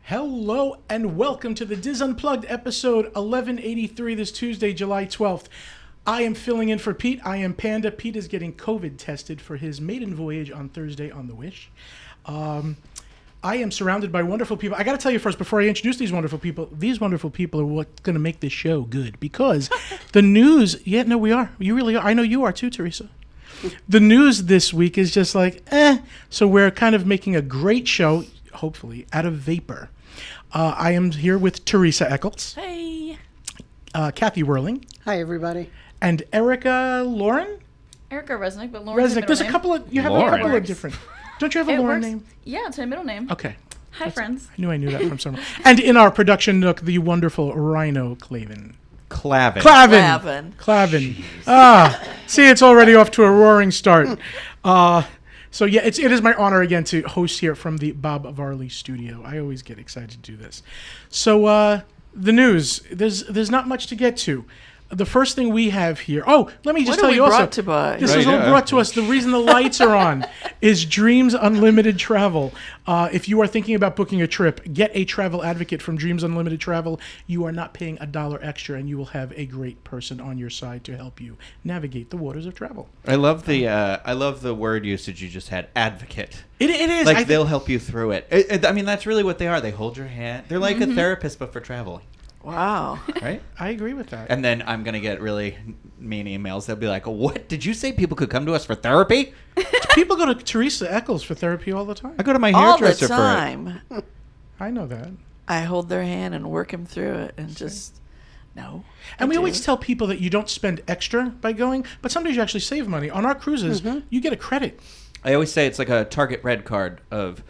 Hello and welcome to the Diz Unplugged episode 1183 this Tuesday, July 12th. I am filling in for Pete. I am Panda. Pete is getting COVID tested for his maiden voyage on Thursday on the Wish. I am surrounded by wonderful people. I got to tell you first, before I introduce these wonderful people are what's going to make this show good. Because the news, we are. You really are. I know you are too, Teresa. The news this week is just like, So we're kind of making a great show, hopefully, out of vapor. I am here with Teresa Eccles. Hey. Kathy Whirling. Hi, everybody. And Erica Lauren? Erica Resnick, but Lauren's Resnick. There's a couple of, you have Lauren. a couple of different. Don't you have a Lauren name? Yeah, it's my middle name. Okay. Hi, friends. I knew that from somewhere. And in our production nook, the wonderful Rhino Clavin. Clavin. See, it's already off to a roaring start. So yeah, it is my honor again to host here from the Bob Varley studio. I always get excited to do this. So the news, there's not much to get to. The first thing we have here. Oh, let me just tell you also. Brought to buy? This is all brought to us. The reason the lights are on is Dreams Unlimited Travel. If you are thinking about booking a trip, get a travel advocate from Dreams Unlimited Travel. You are not paying $1 extra, and you will have a great person on your side to help you navigate the waters of travel. I love the word usage you just had, advocate. It is. Like they'll help you through it. I mean, that's really what they are. They hold your hand. They're like a therapist, but for traveling. Wow. Right? I agree with that. And then I'm going to get really mean emails. They'll be like, what? Did you say people could come to us for therapy? People go to Teresa Eccles for therapy all the time. I go to my all the hairdresser time. for it. I know that. I hold their hand and work them through it and just, no. And we always tell people that you don't spend extra by going, but sometimes you actually save money. On our cruises, you get a credit. I always say it's like a Target Red card of...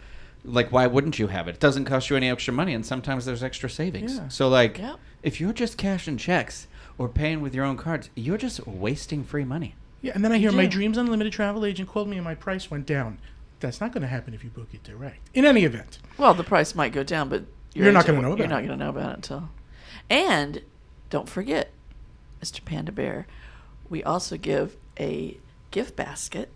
Like, why wouldn't you have it? It doesn't cost you any extra money, and sometimes there's extra savings. Yeah. So, like, if you're just cashing checks or paying with your own cards, you're just wasting free money. Yeah, and then I hear my Dreams Unlimited travel agent called me and my price went down. That's not going to happen if you book it direct. In any event. Well, the price might go down, but you're not going to know about it. You're not going to know about it until... And don't forget, Mr. Panda Bear, we also give a gift basket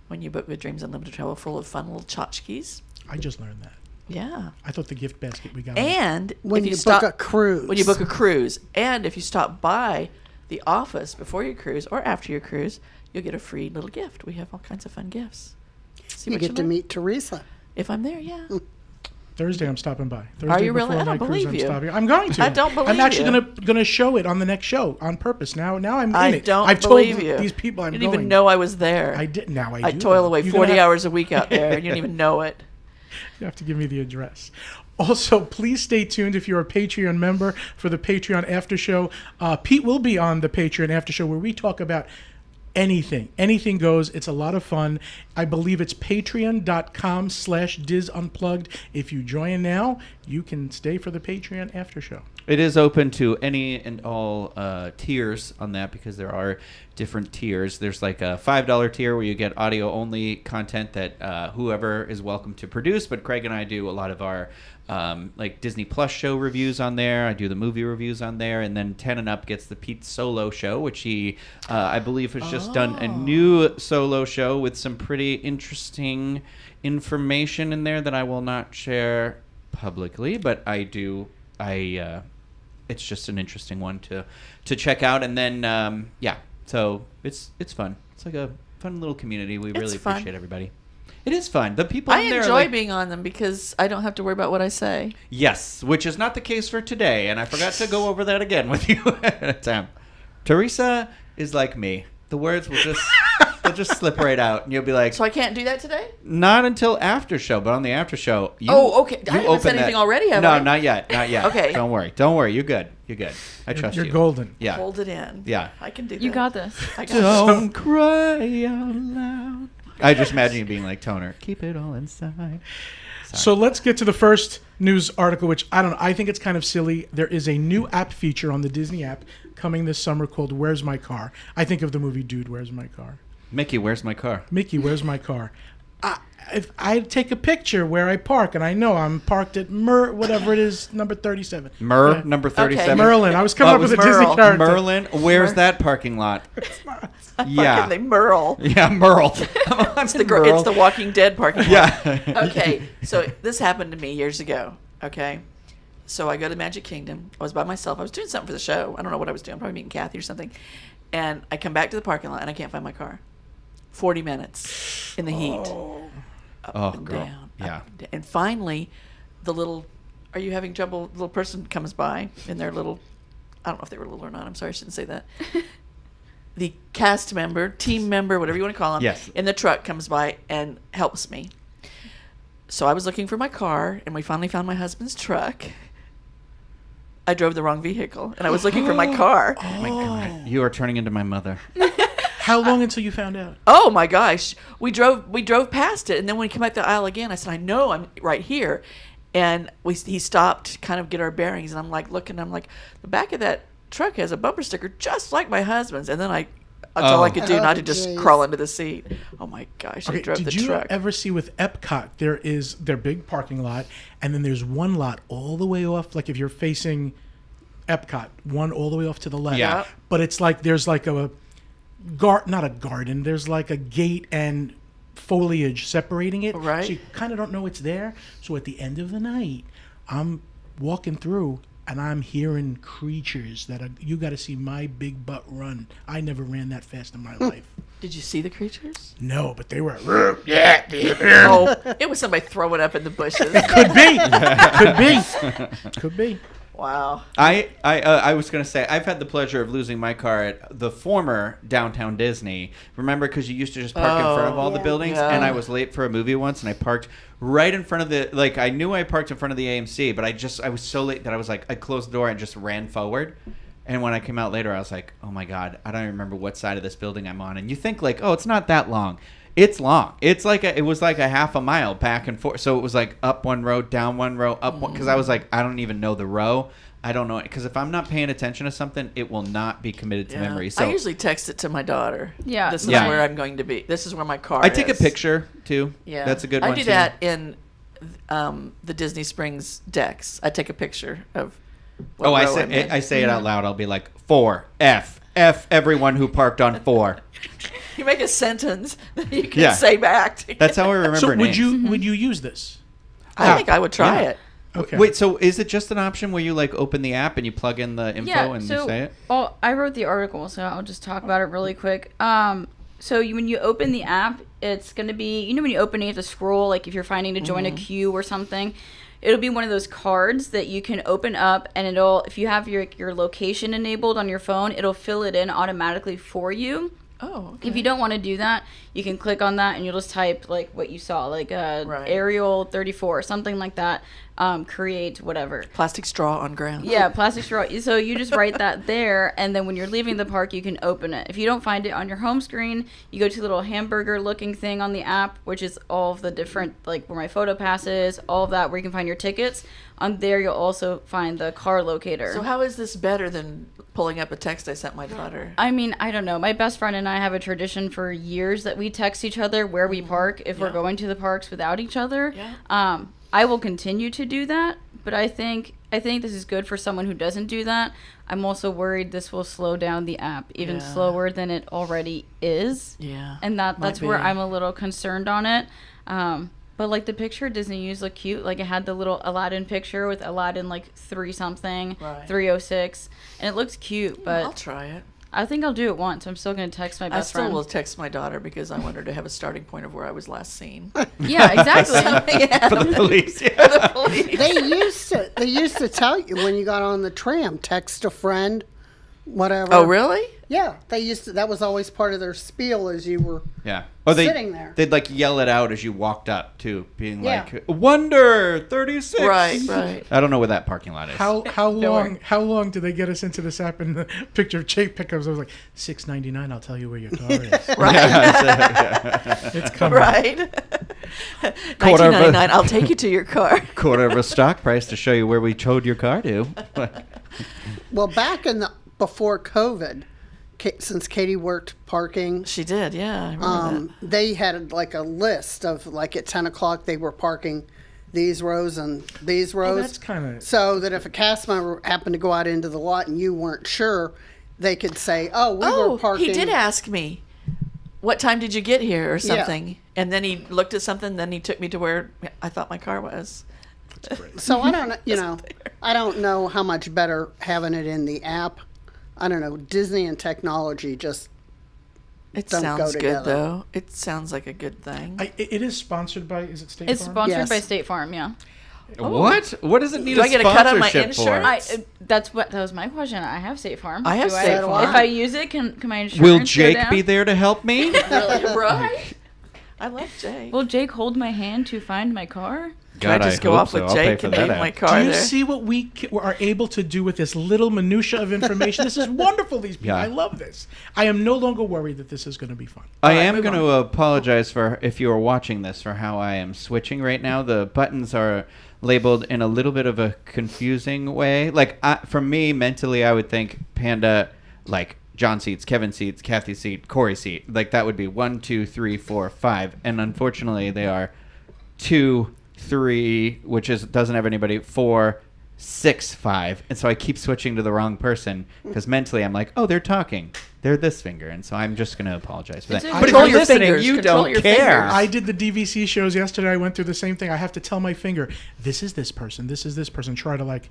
when you book with Dreams Unlimited Travel full of fun little tchotchkes. I just learned that. Yeah. I thought the gift basket we got. And when you book a cruise. When you book a cruise. And if you stop by the office before your cruise or after your cruise, you'll get a free little gift. We have all kinds of fun gifts. You get to meet Teresa. If I'm there, yeah. Thursday I'm stopping by. Thursday Are you really? before I don't my cruise, believe you. I'm going to. I don't believe I'm actually you. gonna show it on the next show on purpose. Now I'm in it. I don't I've believe told you. these people I'm you going. didn't even know I was there. I did. Now I do. I toil away 40 hours a week out there, and you don't even know it. You have to give me the address. Also, please stay tuned if you're a Patreon member for the Patreon After Show. Pete will be on the Patreon After Show where we talk about anything. Anything goes. It's a lot of fun. I believe it's patreon.com/DizUnplugged. If you join now, you can stay for the Patreon After Show. It is open to any and all tiers on that because there are different tiers. There's like a $5 tier where you get audio-only content that whoever is welcome to produce, but Craig and I do a lot of our like Disney Plus show reviews on there. I do the movie reviews on there, and then 10 and Up gets the Pete solo show, which he, I believe, has just done a new solo show with some pretty interesting information in there that I will not share publicly, but I do. It's just an interesting one to check out, and then so it's fun. It's like a fun little community. We really appreciate everybody. It is fun. The people in there enjoy being on them because I don't have to worry about what I say. Yes, which is not the case for today, and I forgot to go over that again with you at a time. Teresa is like me. The words will just they'll just slip right out, and you'll be like, so I can't do that today? Not until after show, but on the after show. Okay. I haven't said anything already, have I? No, not yet. Okay. Don't worry. You're good. I trust you. You're golden. Yeah. Hold it in. Yeah. I can do that. You got this. I got Don't cry out loud. I just imagine you being like Toner. Keep it all inside. Sorry. So let's get to the first news article, which I don't know. I think it's kind of silly. There is a new app feature on the Disney app coming this summer called Where's My Car? I think of the movie Dude, Where's My Car? Mickey, where's my car? Mickey, where's my car? If I take a picture where I park, and I know I'm parked at whatever it is, number 37. Number 37. Okay. Merlin. I was coming up with a Disney character. Merlin, where's that parking lot? Yeah. They Merle. Yeah, Merle. It's the Walking Dead parking lot. Yeah. Okay, so this happened to me years ago. Okay. So I go to Magic Kingdom. I was by myself. I was doing something for the show. I don't know what I was doing. Probably meeting Kathy or something. And I come back to the parking lot and I can't find my car. 40 minutes in the heat. Up and girl. down. Yeah. Up and down. And finally, the little, are you having trouble? Little person comes by in their little, I don't know if they were little or not. I'm sorry, I shouldn't say that. The cast member, team member, whatever you want to call him, Yes. in the truck comes by and helps me. So I was looking for my car, and we finally found my husband's truck. I drove the wrong vehicle, and I was looking for my car. Oh my God. You are turning into my mother. How long until you found out? Oh my gosh, we drove past it, and then when we came back the aisle again, I said, "I know I'm right here," and he stopped to kind of get our bearings, and I'm like looking, I'm like, the back of that truck has a bumper sticker just like my husband's, and then that's all I could do, not to just geez. crawl into the seat. Oh my gosh, I Okay, drove the did you truck. ever see with Epcot, there is their big parking lot, and then there's one lot all the way off, like if you're facing Epcot, one all the way off to the left. Yeah. But it's like there's like not a garden, there's like a gate and foliage separating it. Right. So you kind of don't know it's there. So at the end of the night, I'm walking through and I'm hearing creatures that you got to see my big butt run. I never ran that fast in my life. Did you see the creatures? No, but they were. Oh, it was somebody throwing up in the bushes. Could be. Could be. Wow. I was going to say, I've had the pleasure of losing my car at the former downtown Disney. Remember, because you used to just park in front of all the Yeah. buildings, Yeah. and I was late for a movie once, and I parked right in front of I knew I parked in front of the AMC, but I was so late that I was like, I closed the door and just ran forward. And when I came out later, I was like, oh my God, I don't even remember what side of this building I'm on. And you think like, oh, it's not that long. It's long. It's like it was like a half a mile back and forth. So it was like up one row, down one row, up one. Because I was like, I don't even know the row. I don't know. Because if I'm not paying attention to something, it will not be committed to memory. So I usually text it to my daughter. Yeah. This is Yeah. where I'm going to be. This is where my car I is. take a picture too. Yeah. That's a good I one do too. that in the Disney Springs decks. I take a picture of what Oh, I row I'm in. say it out loud. I'll be like 4F everyone who parked on 4. You make a sentence that you can Yeah. say back. That's how I remember So names. would you use this? I think I would try Yeah. it. Okay. Wait, so is it just an option where you like open the app and you plug in the info and you say it? Well, I wrote the article, so I'll just talk about it really quick. When you open the app, it's going to be, when you open it, you have to scroll, like if you're finding to join a queue or something. It'll be one of those cards that you can open up, and if you have your location enabled on your phone, it'll fill it in automatically for you. Oh, okay. If you don't want to do that, you can click on that and you'll just type like what you saw, like Right. Arial 34, something like that. Create whatever. Plastic straw on ground. Yeah, plastic straw. So you just write that there, and then when you're leaving the park, you can open it. If you don't find it on your home screen, you go to the little hamburger-looking thing on the app, which is all of the different, like where my photo pass is, all of that, where you can find your tickets. On there, you'll also find the car locator. So how is this better than pulling up a text I sent my daughter? I mean, I don't know. My best friend and I have a tradition for years that we text each other where we park if we're Yeah. going to the parks without each other. Yeah. I will continue to do that, but I think this is good for someone who doesn't do that. I'm also worried this will slow down the app even Yeah. slower than it already is. Yeah. And that's Might where be. I'm a little concerned on it. But like the picture Disney used looked cute. Like it had the little Aladdin picture with Aladdin like 3-something, Right. 306, and it looks cute. But I'll try it. I think I'll do it once. I'm still going to text my I best still friend. will text my daughter because I want her to have a starting point of where I was last seen. Yeah, exactly. Yeah. For the police. Yeah. The police. They used to tell you when you got on the tram, text a friend, whatever. Oh, really? Yeah, they used to. That was always part of their spiel as you were. Yeah. Or Sitting there. They'd like yell it out as you walked up too, being Yeah. like, "Wonder 36." Right, right. I don't know where that parking lot is. How worry. long did they get us into this app? And the picture of Jake pickups, I was like, $6.99. I'll tell you where your car is. It's coming. Right. Quarter of a- $19.99. I'll take you to your car. Quarter of a stock price to show you where we towed your car to. Well, back in before COVID, since Katie worked parking, She did, yeah. I remember that. they had like a list of like at 10 o'clock they were parking these rows and these rows. that's kinda- so that if a cast member happened to go out into the lot and you weren't sure, they could say, "Oh, we were parking." He did ask me, what time did you get here or something? And then he looked at something, then he took me to where I thought my car was. That's great. So I don't, I don't know how much better having it in the app. I don't know. Disney and technology just It don't go sounds good, together. though. It sounds like a good thing. It is sponsored by, is it State It's Farm? sponsored Yes. by State Farm, yeah. What? What does it need Do a I get a cut on my sponsorship for? insurance? That was my question. I have State Farm. I have Do State Farm. If I use it, can my insurance Will go Jake down? be there to help me? Right? I love Jake. Will Jake hold my hand to find my car? Can I just go hope off so. with I'll pay Jake for and that leave app. my car Do you there? see what we are able to do with this little minutia of information? This is wonderful, these people. Yeah. I love this. I am no longer worried that this is going to be fun. I Alright, am move going on. to apologize for if you are watching this for how I am switching right now. The buttons are labeled in a little bit of a confusing way. Like for me, mentally, I would think Panda, like John seats, Kevin seats, Kathy seat, Corey seat. Like that would be 1, 2, 3, 4, 5, and unfortunately, they are 2, 3, which doesn't have anybody. 4, 6, 5, and so I keep switching to the wrong person because mentally I'm like, oh, they're talking. They're this finger, and so I'm just going to apologize for that. It's But if Control you're your listening, fingers. you Control don't your care. fingers. I did the DVC shows yesterday. I went through the same thing. I have to tell my finger, this is this person, this is this person. Try to like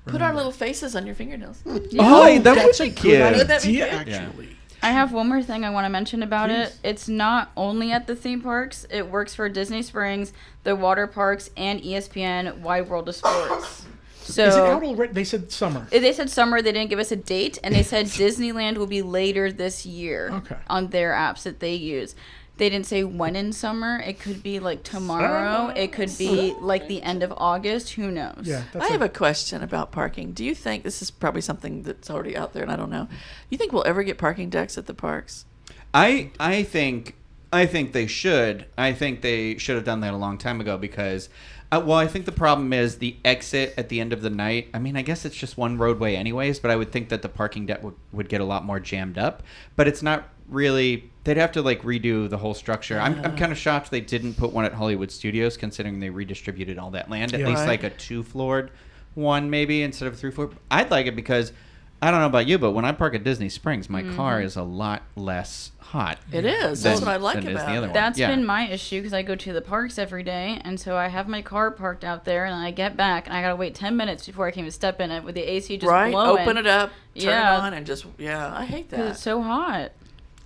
Put our remember. little faces on your fingernails. Oh, that That's would a be good cute. Wouldn't that be idea, cute? actually. I have one more thing I want to mention about Please. it. It's not only at the theme parks. It works for Disney Springs, the water parks, and ESPN Wide World of Sports. So Is it out already? They said summer. They said summer. They didn't give us a date, and they said Disneyland will be later this year Okay. on their apps that they use. They didn't say when in summer. It could be like tomorrow. It could be like the end of August. Who knows? Yeah, that's I have a question about parking. Do you think this is probably something that's already out there and I don't know? You think we'll ever get parking decks at the parks? I think they should. I think they should have done that a long time ago because, I think the problem is the exit at the end of the night. I mean, I guess it's just one roadway anyways, but I would think that the parking deck would get a lot more jammed up. But it's not really. They'd have to like redo the whole structure. I'm kind of shocked they didn't put one at Hollywood Studios, considering they redistributed all that land. At Yeah. least Right. like a 2-floored one maybe instead of a 3-floor. I'd like it because I don't know about you, but when I park at Disney Springs, my car is a lot less hot. It is. That's than- what I like than is about the other it. one. That's Yeah. been my issue because I go to the parks every day, and so I have my car parked out there, and I get back, and I gotta wait 10 minutes before I can even step in it with the AC just Right? blowing. Open it up, turn Yeah. it on, and just, I hate 'Cause that. it's so hot.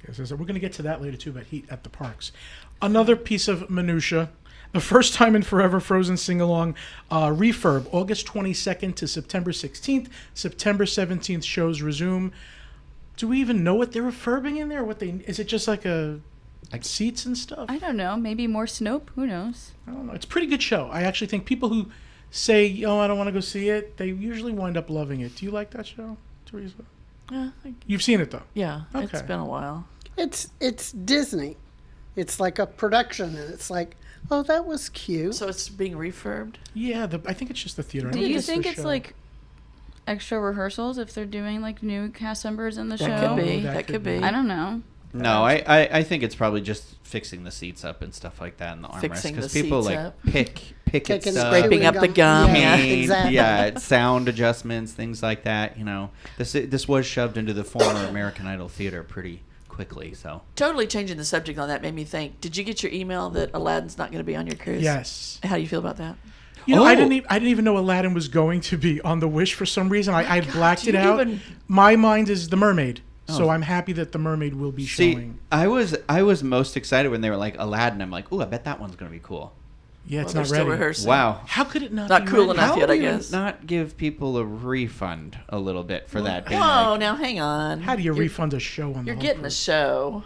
Yes, we're going to get to that later too about heat at the parks. Another piece of minutia. The first time in forever Frozen sing-along refurb, August 22nd to September 16th. September 17th shows resume. Do we even know what they're refurbing in there? Is it just like seats and stuff? I don't know. Maybe more Snope. Who knows? I don't know. It's a pretty good show. I actually think people who say, "Oh, I don't want to go see it," they usually wind up loving it. Do you like that show, Teresa? Yeah, You've seen it though. it's Okay. been a while. It's Disney. It's like a production, and it's like, oh, that was cute. So it's being refurbed? Yeah, I think it's just the theater. I Do don't you the think it's show. like extra rehearsals if they're doing like new cast members in the That show? could be. That That could could be. be. I don't know. No, I think it's probably just fixing the seats up and stuff like that in the armrest Fixing because the people seats like up. pick at Kicking, stuff, Scraping chewing up the gum, yeah. Yeah, exactly. yeah, sound adjustments, things like that. This was shoved into the former American Idol theater pretty quickly. So Totally changing the subject on that made me think, did you get your email that Aladdin's not going to be on your cruise? Yes. How do you feel about that? You know, I Oh. didn't even know Aladdin was going to be on the Wish for some reason. I blacked do it you out. even- My mind is the Mermaid, so Oh. I'm happy that the Mermaid will be see, showing. I was most excited when they were like Aladdin. I'm like, ooh, I bet that one's gonna be cool. Yeah, it's Well, not they're still ready. rehearsing. Wow. How could it not? Not be cool ready? enough How yet, do I you guess. not give people a refund a little bit for that? Being Whoa, like, now hang on. How do you You're- refund a show on You're the whole getting a cruise? show.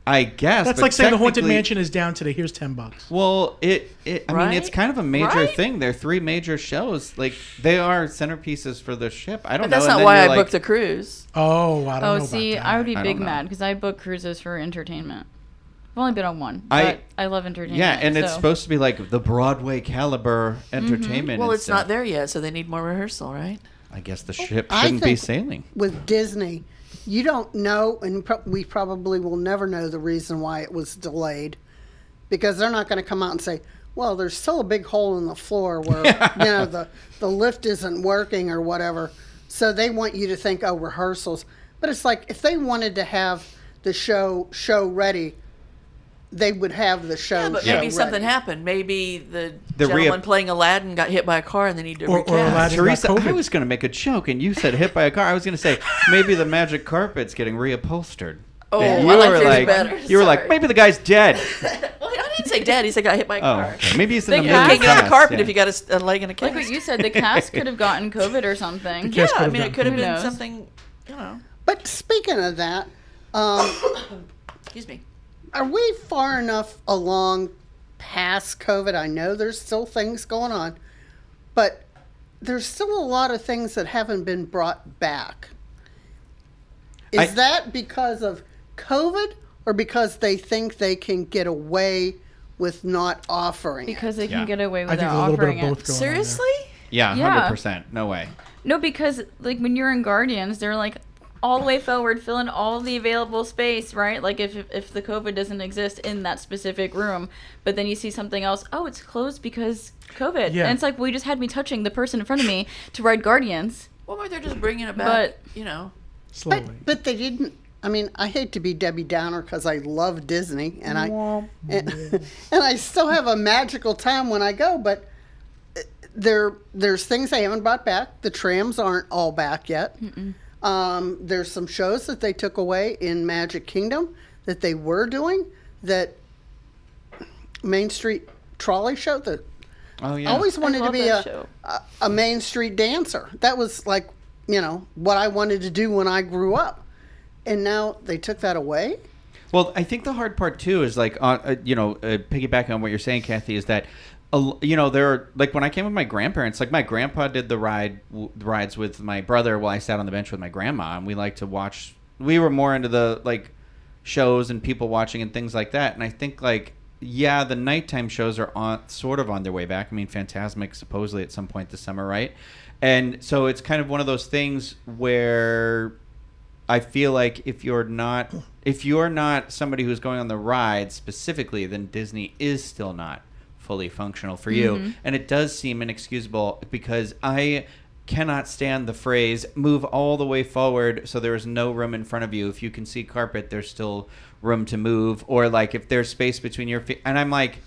I guess That's but like saying the Haunted technically- Mansion is down today. Here's $10. Well, I mean, it's Right? kind of a major Right? thing. They're 3 major shows. Like, they are centerpieces for the ship. I don't But know. that's and not then why you're I like, booked the cruise. Oh, I don't know Oh, about see, that. I would be I big don't know. mad because I book cruises for entertainment. I've only been on one, I- but I love entertainment. Yeah, and it's so- supposed to be like the Broadway caliber entertainment. Well, and it's not stuff. there yet, so they need more rehearsal, right? I guess the ship I shouldn't be think- sailing. With Disney, you don't know, and we probably will never know the reason why it was delayed, because they're not going to come out and say, well, there's still a big hole in the floor where the lift isn't working or whatever. So they want you to think, oh, rehearsals. But it's like if they wanted to have the show ready they would have the show. Yeah, but show maybe something ready. happened. Maybe the The gentleman playing Aladdin got hit by a car and they need to Or recast. Aladdin got Teresa, COVID. I was going to make a joke, and you said hit by a car. I was going to say maybe the magic carpet's getting reupholstered. Oh, And I like yours better. you were like, Sorry. maybe the guy's dead. Well, I didn't say dead. He said got hit by a Oh, car. okay. Maybe he's in The the You cast- movie can't get on the cast, carpet yeah. if you got a leg in a cast. Like what you said, the cast could have gotten COVID or something. Yeah, cast could I have mean, it gotten could have COVID. been Who knows? something, But speaking of that, excuse me. are we far enough along past COVID? I know there's still things going on, but there's still a lot of things that haven't been brought back. Is that because of COVID or because they think they can get away with not offering it? Because they Yeah. can get away I think without there's a little bit offering of it. both going on there. Seriously? Yeah, Yeah. 100%. No way. No, because like when you're in Guardians, they're like all the way forward, fill in all the available space, right? Like if the COVID doesn't exist in that specific room, but then you see something else, oh, it's closed because COVID. Yeah. And it's like, well, you just had me touching the person in front of me to ride Guardians. Well, maybe they're just bringing it back, Slowly. But they didn't. I mean, I hate to be Debbie Downer because I love Disney and and I still have a magical time when I go. But there's things they haven't brought back. The trams aren't all back yet. There's some shows that they took away in Magic Kingdom that they were doing. That Main Street Trolley show that Oh, yeah. I always wanted to love be that show. a Main Street dancer. That was like, what I wanted to do when I grew up. And now they took that away. Well, I think the hard part too is like, piggyback on what you're saying, Kathy, is that, there are like when I came with my grandparents, like my grandpa did the rides with my brother while I sat on the bench with my grandma, and we like to watch. We were more into the like shows and people watching and things like that. And I think like, yeah, the nighttime shows are sort of on their way back. I mean, Fantasmic supposedly at some point this summer, right? And so it's kind of one of those things where I feel like if you're not somebody who's going on the ride specifically, then Disney is still not fully functional for you. And it does seem inexcusable because I cannot stand the phrase move all the way forward so there is no room in front of you. If you can see carpet, there's still room to move, or like if there's space between your feet. And I'm like,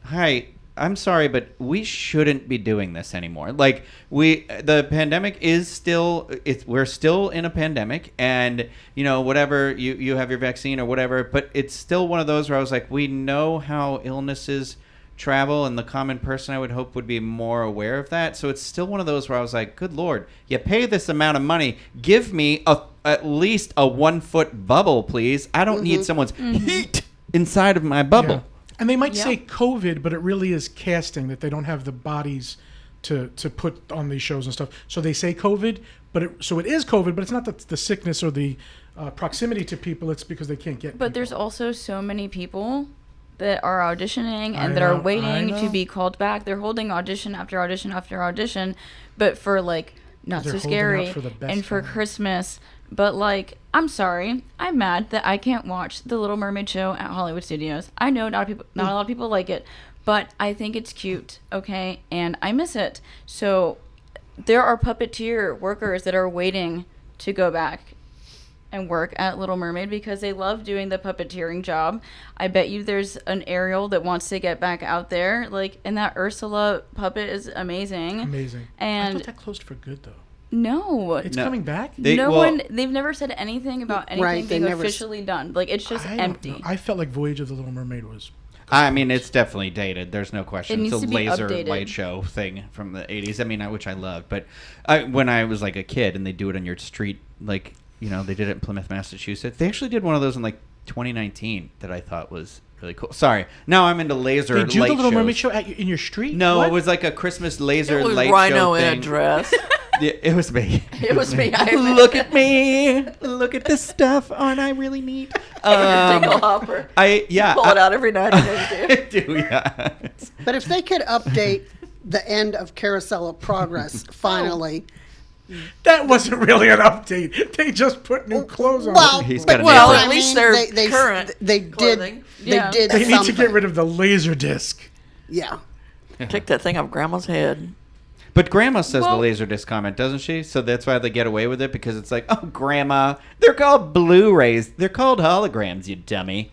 hi, I'm sorry, but we shouldn't be doing this anymore. Like the pandemic is still, we're still in a pandemic, and whatever you have your vaccine or whatever, but it's still one of those where I was like, we know how illnesses travel, and the common person I would hope would be more aware of that. So it's still one of those where I was like, good Lord, you pay this amount of money, give me at least a 1 foot bubble, please. I don't need someone's heat inside of my bubble. Yeah. And they might Yeah. say COVID, but it really is casting, that they don't have the bodies to put on these shows and stuff. So they say COVID, so it is COVID, but it's not the sickness or the proximity to people. It's because they can't get But people. there's also so many people that are auditioning I and that are know, I waiting to know. be called back. They're holding audition after audition after audition, but for like Not They're So holding Scary out for the best and for time. Christmas. But like, I'm sorry, I'm mad that I can't watch The Little Mermaid show at Hollywood Studios. I know not a lot of people like it, but I think it's cute, okay, and I miss it. So there are puppeteer workers that are waiting to go back and work at Little Mermaid because they love doing the puppeteering job. I bet you there's an Ariel that wants to get back out there, like, and that Ursula puppet is amazing. Amazing. I And thought that closed for good, though. no, It's No. coming back? They've never said anything about anything Right, they being never officially done. Like, it's just I don't empty. know. I felt like Voyage of the Little Mermaid was... I mean, it's definitely dated. There's no question. It It's a needs to be laser updated. light show thing from the 80s. I mean, which I loved. But when I was like a kid and they do it on your street, like, you know, they did it in Plymouth, Massachusetts. They actually did one of those in like 2019 that I thought was really cool. Sorry. Now I'm into laser They do light the Little shows. Mermaid show in your street? No, What? it was like a Christmas laser It was light Rhino show in a thing. dress. Yeah, it was me. It was me. Look at me. Look at this stuff. Aren't I really neat? Dingle hopper. Pull Pull it out every night. I do, yeah. But if they could update the end of Carousel of Progress, finally. That wasn't really an update. They just put new clothes on. Well, He's but got a Well, name. at least they're current They clothing. did. Yeah. They did. They need to something. get rid of the laser disc. Yeah. Kick that thing off Grandma's head. But Grandma says Well- the laser disc comment, doesn't she? So that's why they get away with it, because it's like, oh, Grandma, they're called Blu-rays. They're called holograms, you dummy.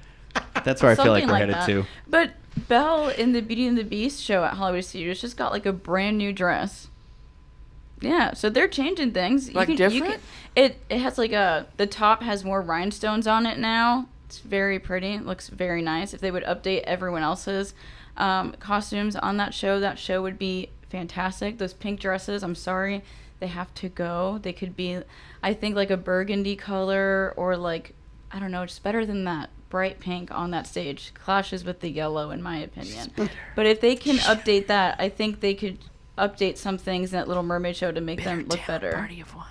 That's where I feel like Something we're like headed that. to. But Belle in the Beauty and the Beast show at Hollywood Studios just got like a brand new dress. Yeah, so they're changing things. Like different? It has like the top has more rhinestones on it now. It's very pretty. It looks very nice. If they would update everyone else's costumes on that show would be fantastic. Those pink dresses, I'm sorry, they have to go. They could be, I think, like a burgundy color or like, I don't know, just better than that. Bright pink on that stage clashes with the yellow, in my opinion. But if they can update that, I think they could update some things in that Little Mermaid show to make them look better. Party of one.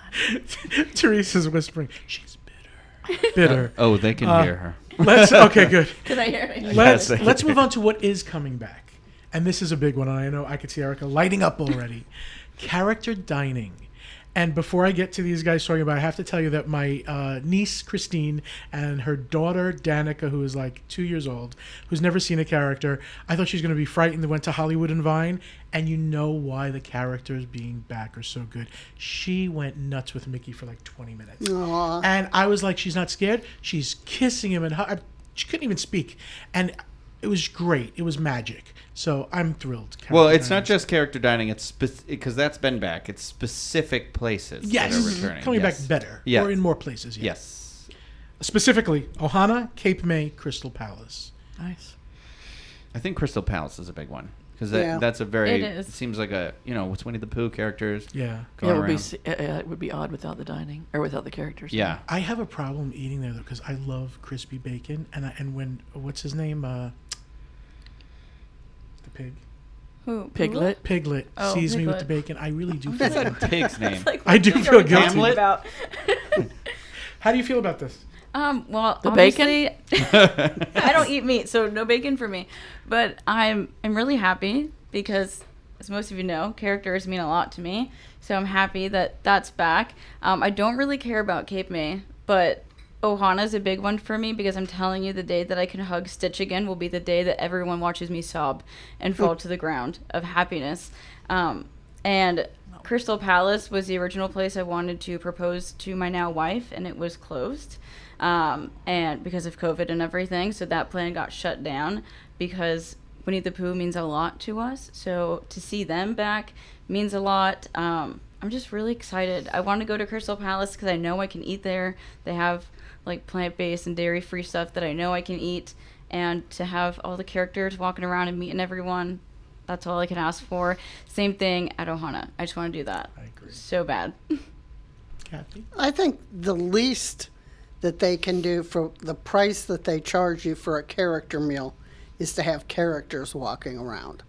Teresa's whispering, she's bitter. Bitter. Oh, they can hear her. Okay, good. Can I hear it? Let's move on to what is coming back. And this is a big one, and I know I could see Erica lighting up already. Character dining. And before I get to these guys talking about it, I have to tell you that my niece, Christine, and her daughter, Danica, who is like 2 years old, who's never seen a character, I thought she was going to be frightened. They went to Hollywood and Vine, and you know why the characters being back are so good. She went nuts with Mickey for like 20 minutes. Aw. And I was like, she's not scared. She's kissing him, and she couldn't even speak. And it was great. It was magic. So I'm thrilled. Well, it's Character not just character dining. It's because that's been back. It's specific places Yes. that are returning. Coming Yes. back better. Yeah. Or in more places. Yeah. Yes. Specifically, Ohana, Cape May, Crystal Palace. Nice. I think Crystal Palace is a big one because Yeah. that's a very. It is. It seems like a with Winnie the Pooh characters. Yeah. Going it would around. it would be odd without the dining or without the characters. Yeah. I have a problem eating there though because I love crispy bacon and when what's his name the pig Who? Piglet. Piglet Oh, sees me with the Piglet. bacon. I really do feel That's a bad. pig's name. Like, I do what feel are we talking guilty. about? How do you feel about this? Well, The obviously, I don't eat meat, so no bacon for me. But I'm really happy because, as most of you know, characters mean a lot to me. So I'm happy that that's back. I don't really care about Cape May, but Ohana's a big one for me because I'm telling you, the day that I can hug Stitch again will be the day that everyone watches me sob and fall to the ground of happiness. And Crystal Palace was the original place I wanted to propose to my now wife, and it was closed. And because of COVID and everything, so that plan got shut down because Winnie the Pooh means a lot to us. So to see them back means a lot. I'm just really excited. I want to go to Crystal Palace because I know I can eat there. They have like plant-based and dairy-free stuff that I know I can eat. And to have all the characters walking around and meeting everyone, that's all I can ask for. Same thing at Ohana. I just want to do that. I agree. So bad. Kathy? I think the least that they can do for the price that they charge you for a character meal is to have characters walking around,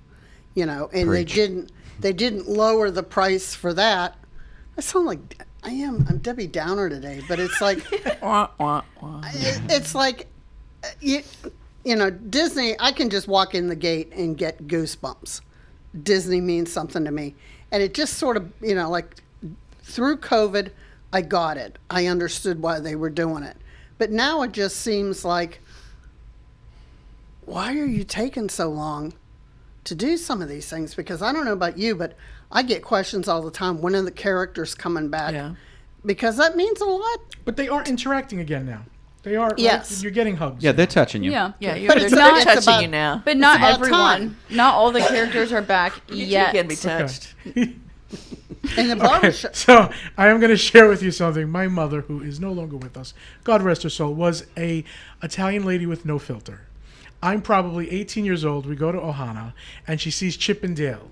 and Preach. they didn't lower the price for that. I sound like I'm Debbie Downer today, but it's like Wah, wah, wah. it's like Disney. I can just walk in the gate and get goosebumps. Disney means something to me, and it just sort of like through COVID, I got it. I understood why they were doing it, but now it just seems like, why are you taking so long to do some of these things? Because I don't know about you, but I get questions all the time. When are the characters coming back? Yeah. Because that means a lot. But they are interacting again now. They are. Yes. Right? You're getting hugs. Yeah, they're touching you. Yeah. Yeah, But they're it's touching about- you now. But not about everyone. time. Not all the characters are back yet. You can be touched. In the Okay, barbershop. so I am going to share with you something. My mother, who is no longer with us, God rest her soul, was a Italian lady with no filter. I'm probably 18 years old. We go to Ohana, and she sees Chip and Dale.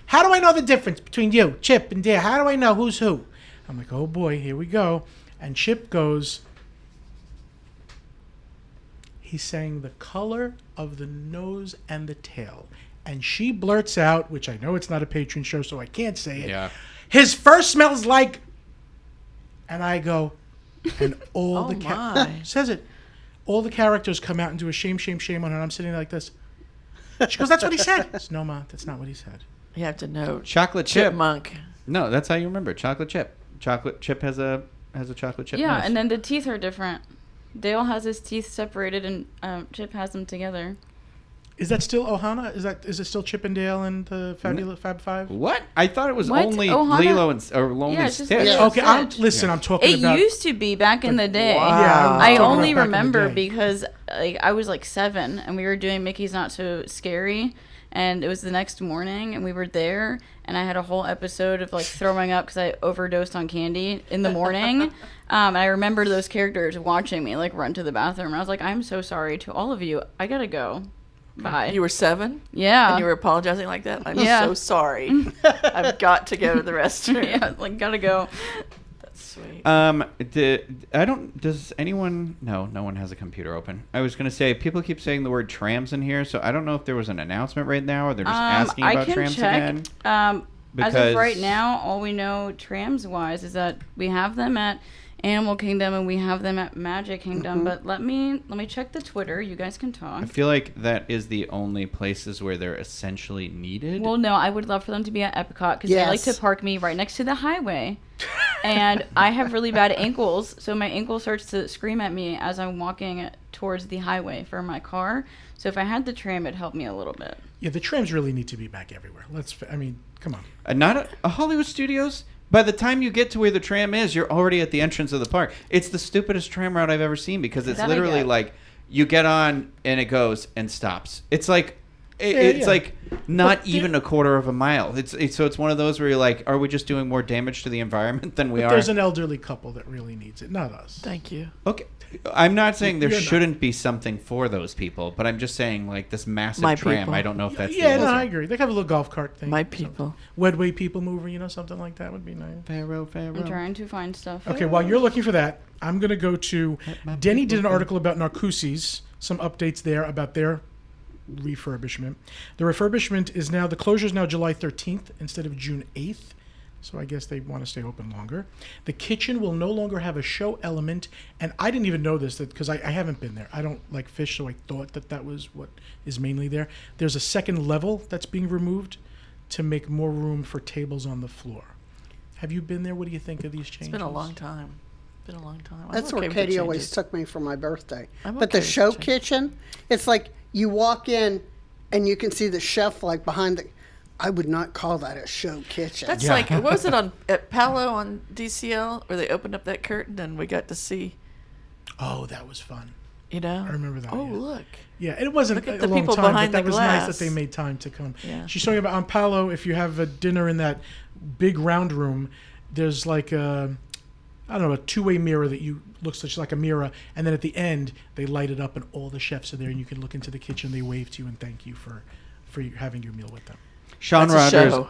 How do I know the difference between you, Chip, and Dale? How do I know who's who? I'm like, oh boy, here we go. And Chip goes, he's saying the color of the nose and the tail. And she blurts out, which I know it's not a patron show, so I can't say it. Yeah. His fur smells like... And I go, and all Oh the... my. says it. All the characters come out and do a shame, shame, shame on her. And I'm sitting there like this. She goes, that's what he said. I said, no, Ma, that's not what he said. You have to know. Chocolate chip. Chipmunk. No, that's how you remember it. Chocolate chip. Chocolate chip has a chocolate chip. Yeah, nose. and then the teeth are different. Dale has his teeth separated and Chip has them together. Is that still Ohana? Is it still Chippendale and the Fabulous Fab Five? What? I thought it was What? only Ohana? Lilo or Lonely Yeah, it's just Stitch. Lilo. Okay, Stitch. I'm talking It about. used to be back in the day. Wow. Yeah, I'm I talking only about back in the remember day. because I was like 7 and we were doing Mickey's Not So Scary, and it was the next morning and we were there and I had a whole episode of like throwing up because I overdosed on candy in the morning. And I remember those characters watching me like run to the bathroom. And I was like, I'm so sorry to all of you. I gotta go. Bye. You were 7? Yeah. And you were apologizing like that? I'm Yeah. so sorry. I've got to go to the restroom. yeah, like gotta go. That's sweet. Does anyone? No one has a computer open. I was gonna say people keep saying the word trams in here, so I don't know if there was an announcement right now or they're just asking I about can trams check. again. As Because- of right now, all we know trams wise is that we have them at Animal Kingdom and we have them at Magic Kingdom. But let me check the Twitter. You guys can talk. I feel like that is the only places where they're essentially needed. Well, no, I would love for them to be at EPCOT because they like to Yes. park me right next to the highway. And I have really bad ankles, so my ankle starts to scream at me as I'm walking towards the highway for my car. So if I had the tram, it'd help me a little bit. Yeah, the trams really need to be back everywhere. Come on. Not a Hollywood Studios. By the time you get to where the tram is, you're already at the entrance of the park. It's the stupidest tram route I've ever seen because it's That I literally get. like you get on and it goes and stops. It's like Yeah. like not even a quarter of a mile. It's one of those where you're like, are we just doing more damage to the environment than we But are? there's an elderly couple that really needs it, not us. Thank you. Okay. I'm not saying there You're not. shouldn't be something for those people, but I'm just saying like this massive My tram. people. I don't know if that's Yeah, the no, answer. I agree. They could have a little golf cart thing. My people. Wedway people mover, something like that would be nice. Pharaoh. I'm trying to find stuff. Okay, while you're looking for that, I'm going to go to my Denny did an people go. article about Narcoossee's, some updates there about their refurbishment. The refurbishment is now, the closure is now July 13th instead of June 8th. So I guess they want to stay open longer. The kitchen will no longer have a show element, and I didn't even know this because I haven't been there. I don't like fish, so I thought that was what is mainly there. There's a second level that's being removed to make more room for tables on the floor. Have you been there? What do you think of these changes? It's been a long time. I'm That's okay where with the Katie always changes. took me for my birthday. I'm But okay the with show the change. kitchen, it's like you walk in and you can see the chef like behind the. I would not call that a show kitchen. That's Yeah. like, what was it at Palo on DCL where they opened up that curtain and we got to see, Oh, that was fun. I remember that, Oh, yeah. look. Yeah, it wasn't Look at a the long people time, but behind that the was nice glass. that they made time to come. Yeah. She's talking about on Palo, if you have a dinner in that big round room, there's like a two-way mirror that looks just like a mirror, and then at the end they light it up and all the chefs are there and you can look into the kitchen. They wave to you and thank you for having your meal with them. Sean That's a Rogers, show.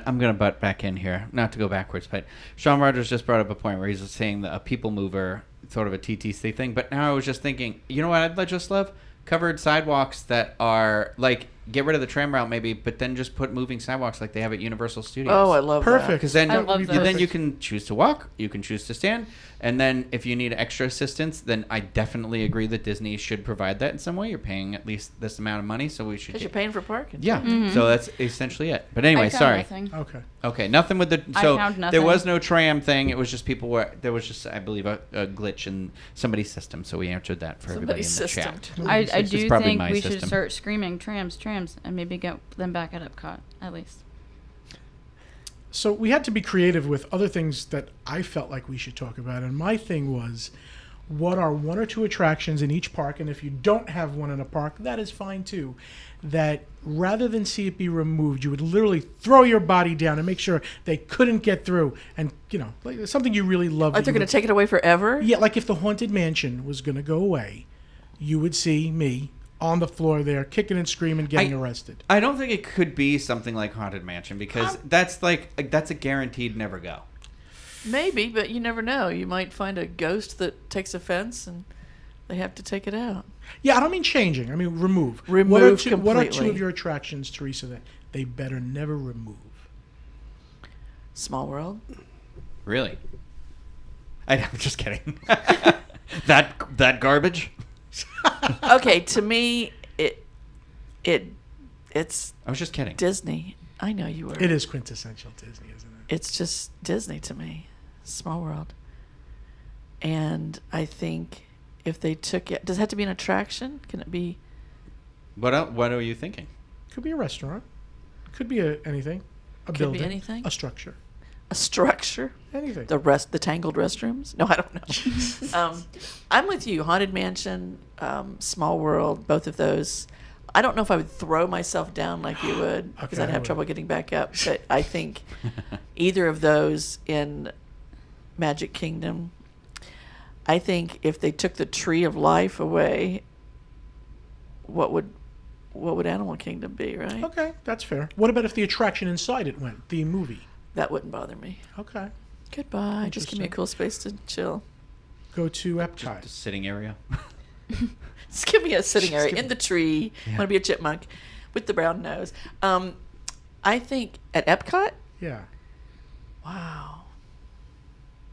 I'm gonna butt back in here, not to go backwards, but Sean Rogers just brought up a point where he's saying that a people mover, sort of a TTC thing. But now I was just thinking, you know what I'd just love? Covered sidewalks that are like, get rid of the tram route maybe, but then just put moving sidewalks like they have at Universal Studios. Oh, I love Perfect. Because then, I love those. then you can choose to walk, you can choose to stand, and then if you need extra assistance, then I definitely agree that Disney should provide that in some way. You're paying at least this amount of money, so we should. Because you're paying for parking. Yeah, so that's essentially it. But anyway, I found sorry. nothing. Okay. Nothing with the. I So found there nothing. was no tram thing. It was just there was just, I believe, a glitch in somebody's system. So we answered that for everybody in the Somebody's chat. system. I It's do probably think my we should system. start screaming trams, and maybe get them back at Epcot, at least. So we had to be creative with other things that I felt like we should talk about. And my thing was, what are one or two attractions in each park? And if you don't have one in a park, that is fine too. That rather than see it be removed, you would literally throw your body down and make sure they couldn't get through. And, like something you really love. Are they going to take it away forever? Yeah, like if the Haunted Mansion was going to go away, you would see me on the floor there, kicking and screaming, getting arrested. I don't think it could be something like Haunted Mansion because that's a guaranteed never go. Maybe, but you never know. You might find a ghost that takes offense and they have to take it out. Yeah, I don't mean changing. I mean remove. Remove what are two completely. of your attractions, Teresa, that they better never remove? Small World. Really? I'm just kidding. that garbage. Okay, to me, it's I was just kidding. Disney. I know you were. It is quintessential Disney, isn't it? It's just Disney to me. Small World. And I think if they took it, does it have to be an attraction? Can it be What are you thinking? Could be a restaurant. Could be anything. A Could building. be anything. A structure. A structure. Anything. The tangled restrooms. No, I don't know. I'm with you. Haunted Mansion, Small World, both of those. I don't know if I would throw myself down like you would because Okay, I'd I have would. trouble getting back up. But I think either of those in Magic Kingdom. I think if they took the Tree of Life away, what would Animal Kingdom be, right? Okay, that's fair. What about if the attraction inside it went? The movie. That wouldn't bother me. Okay. Goodbye. Just give me a Interesting. cool space to chill. Go to Epcot. The sitting area. Just give me a sitting area give in the tree. I want to be a chipmunk with the brown nose. I think at Epcot, Yeah. wow.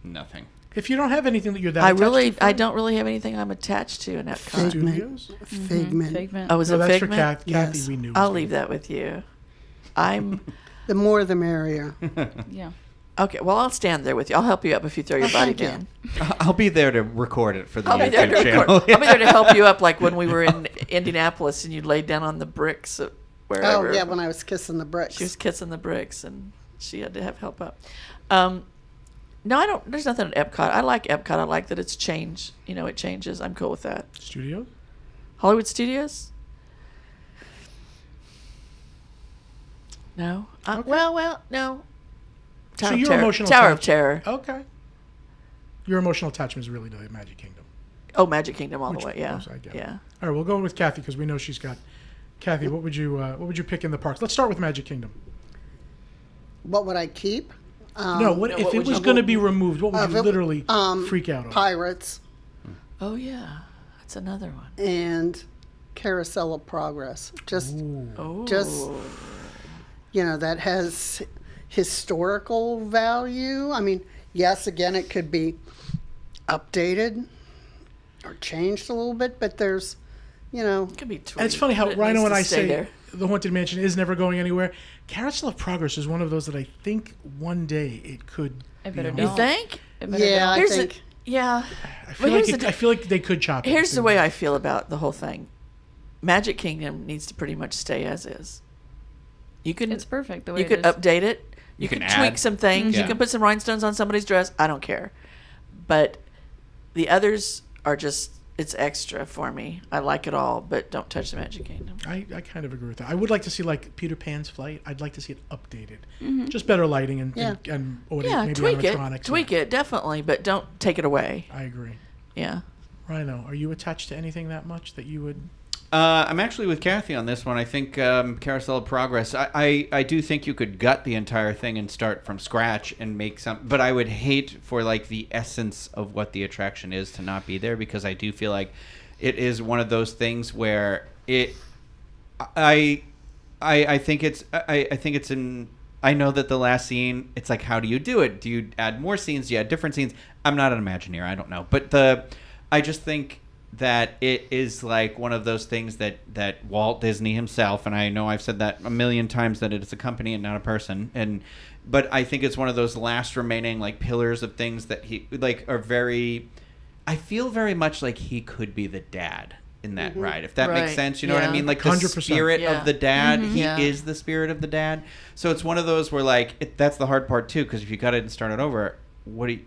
Nothing. If you don't have anything that you're that I attached to, I don't really have anything I'm attached to in Epcot. Studios? Figment. Figment. Oh, is No, it that's Figment? for Kathy. Yes. Kathy, we knew. I'll leave that with you. I'm The more the merrier. Yeah. okay. Well, I'll stand there with you. I'll help you up if you throw your body thank you. down. I'll be there to record it for the I'll be there YouTube to channel. record. I'll be there to help you up, like when we were in Indianapolis and you laid down on the bricks at wherever. Oh, yeah, when I was kissing the bricks. She was kissing the bricks, and she had to have help up. No, I don't. There's nothing at Epcot. I like Epcot. I like that it's changed. You know, it changes. I'm cool with that. Studios? Hollywood Studios? No. Okay. Well, no. So Tower of your Terror. emotional Tower of attachment- Terror. Okay. Your emotional attachment is really to the Magic Kingdom. Oh, Magic Kingdom all Which the way. Yeah. course I get it. Yeah. All right, we'll go with Kathy because we know she's got. Kathy, what would you pick in the parks? Let's start with Magic Kingdom. What would I keep? No, what no, if what it would was you- going to be removed? What would if you it- literally freak out on? Pirates Oh yeah. That's another one. and Carousel of Progress. Just, Ooh. Oh. Just- that has historical value. I mean, yes, again, it could be updated or changed a little bit, but there's, It could be tweaked. And it's funny how but it Rhino needs and to I stay say there. the Haunted Mansion is never going anywhere. Carousel of Progress is one of those that I think one day it could. I be better on. You don't. think? It better Yeah, not. I Here's think. Yeah. I feel, Well, like here's the I feel like they could chop it. Here's the too. way I feel about the whole thing. Magic Kingdom needs to pretty much stay as is. You can It's perfect the way you it could is. update it. You, You can can tweak add. some things. You Yeah. can put some rhinestones on somebody's dress. I don't care. But the others are just it's extra for me. I like it all, but don't touch the Magic Kingdom. I kind of agree with that. I would like to see like Peter Pan's flight. I'd like to see it updated, just better lighting and Yeah. and audio, Yeah, maybe tweak animatronics. it. Tweak it, definitely, but don't take it away. I agree. Yeah. Rhino, are you attached to anything that much that you would? I'm actually with Kathy on this one. I think Carousel of Progress. I do think you could gut the entire thing and start from scratch and make some. But I would hate for like the essence of what the attraction is to not be there because I do feel like it is one of those things where it. I think it's. I think it's in. I know that the last scene. It's like, how do you do it? Do you add more scenes? Do you add different scenes? I'm not an Imagineer. I don't know. But I just think that it is like one of those things that Walt Disney himself, and I know I've said that a million times that it is a company and not a person, but I think it's one of those last remaining like pillars of things that he like are very. I feel very much like he could be the dad in that ride, if that makes Right. sense. You know what I Yeah. mean? Like the 100%. spirit Yeah. of the dad. He Yeah. is the spirit of the dad. So it's one of those where like that's the hard part too, because if you got it and start it over.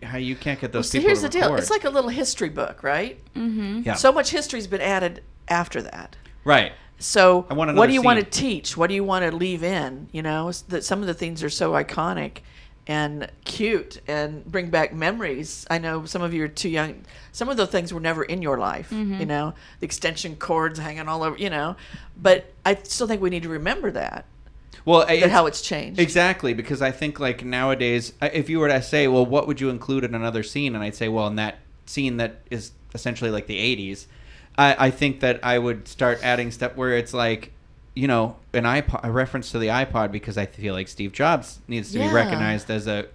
How you can't get those So people here's to the deal. record. It's like a little history book, right? Yeah. So much history's been added after that. Right. So I want what another do you want to scene. teach? What do you want to leave in? You know, that some of the things are so iconic and cute and bring back memories. I know some of you are too young. Some of those things were never in your life, you know, the extension cords hanging all over, you know. But I still think we need to remember that. Well, How it's changed. Exactly, because I think like nowadays, if you were to say, well, what would you include in another scene? And I'd say, well, in that scene that is essentially like the 80s, I think that I would start adding stuff where it's like, you know, an iPod, a reference to the iPod, because I feel like Steve Jobs needs to be Yeah. recognized as a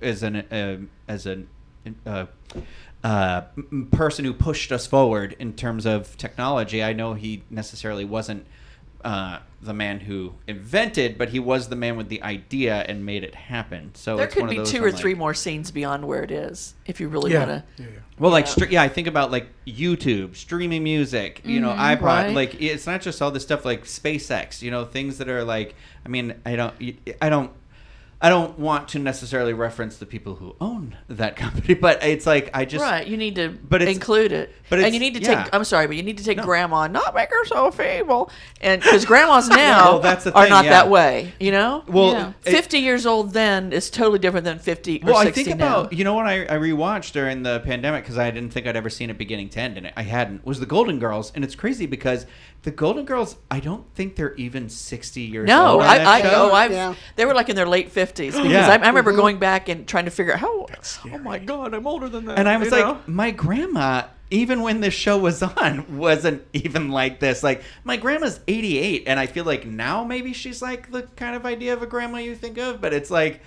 person who pushed us forward in terms of technology. I know he necessarily wasn't the man who invented, but he was the man with the idea and made it happen. So There it's could one of be those 2 I'm or like- 3 more scenes beyond where it is, if you really Yeah. want to. Yeah. Well, like, I think about like YouTube, streaming music, you know, iPod, Right. like it's not just all this stuff like SpaceX, you know, things that are like, I mean, I don't want to necessarily reference the people who own that company, but it's like, I just, Right, you need to But it's- include it. but and it's- you need to yeah. take, I'm sorry, but you need to take No. grandma, not make her so feeble. And because grandmas now Well, that's the are thing, not yeah. that way, you know? well, Yeah. 50 years old then is totally different than 50 or well, 60 I think now. about, you know what I rewatched during the pandemic because I didn't think I'd ever seen it beginning to end, and I hadn't, was the Golden Girls. And it's crazy because the Golden Girls, I don't think they're even 60 years No, old. on that show. Yeah. they were like in their late 50s because Yeah. I remember going back and trying to figure out how, scary. oh my God, I'm older than that. And I was you like, know? my grandma, even when this show was on, wasn't even like this. Like, my grandma's 88, and I feel like now maybe she's like the kind of idea of a grandma you think of, but it's like,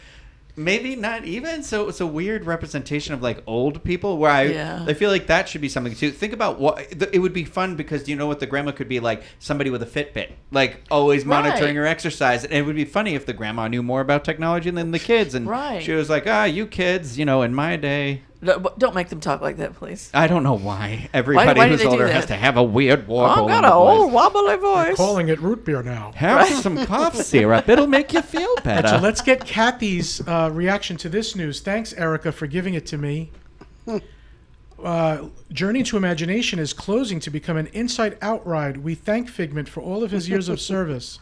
maybe not even. So it's a weird representation of like old people where I feel like that should be something too. Think about what it would be fun because you know what the grandma could be like, somebody with a Fitbit, like always monitoring Right. her exercise. And it would be funny if the grandma knew more about technology than the kids. And Right. she was like, you kids, you know, in my day. Don't make them talk like that, please. I don't know why everybody why do who's they do older that? has to have a weird wobble. I've got in an the old voice. wobbly voice. Calling it root beer now. Have some cough syrup. It'll make you feel better. So let's get Kathy's reaction to this news. Thanks, Erica, for giving it to me. Journey to Imagination is closing to become an inside-out ride. We thank Figment for all of his years of service.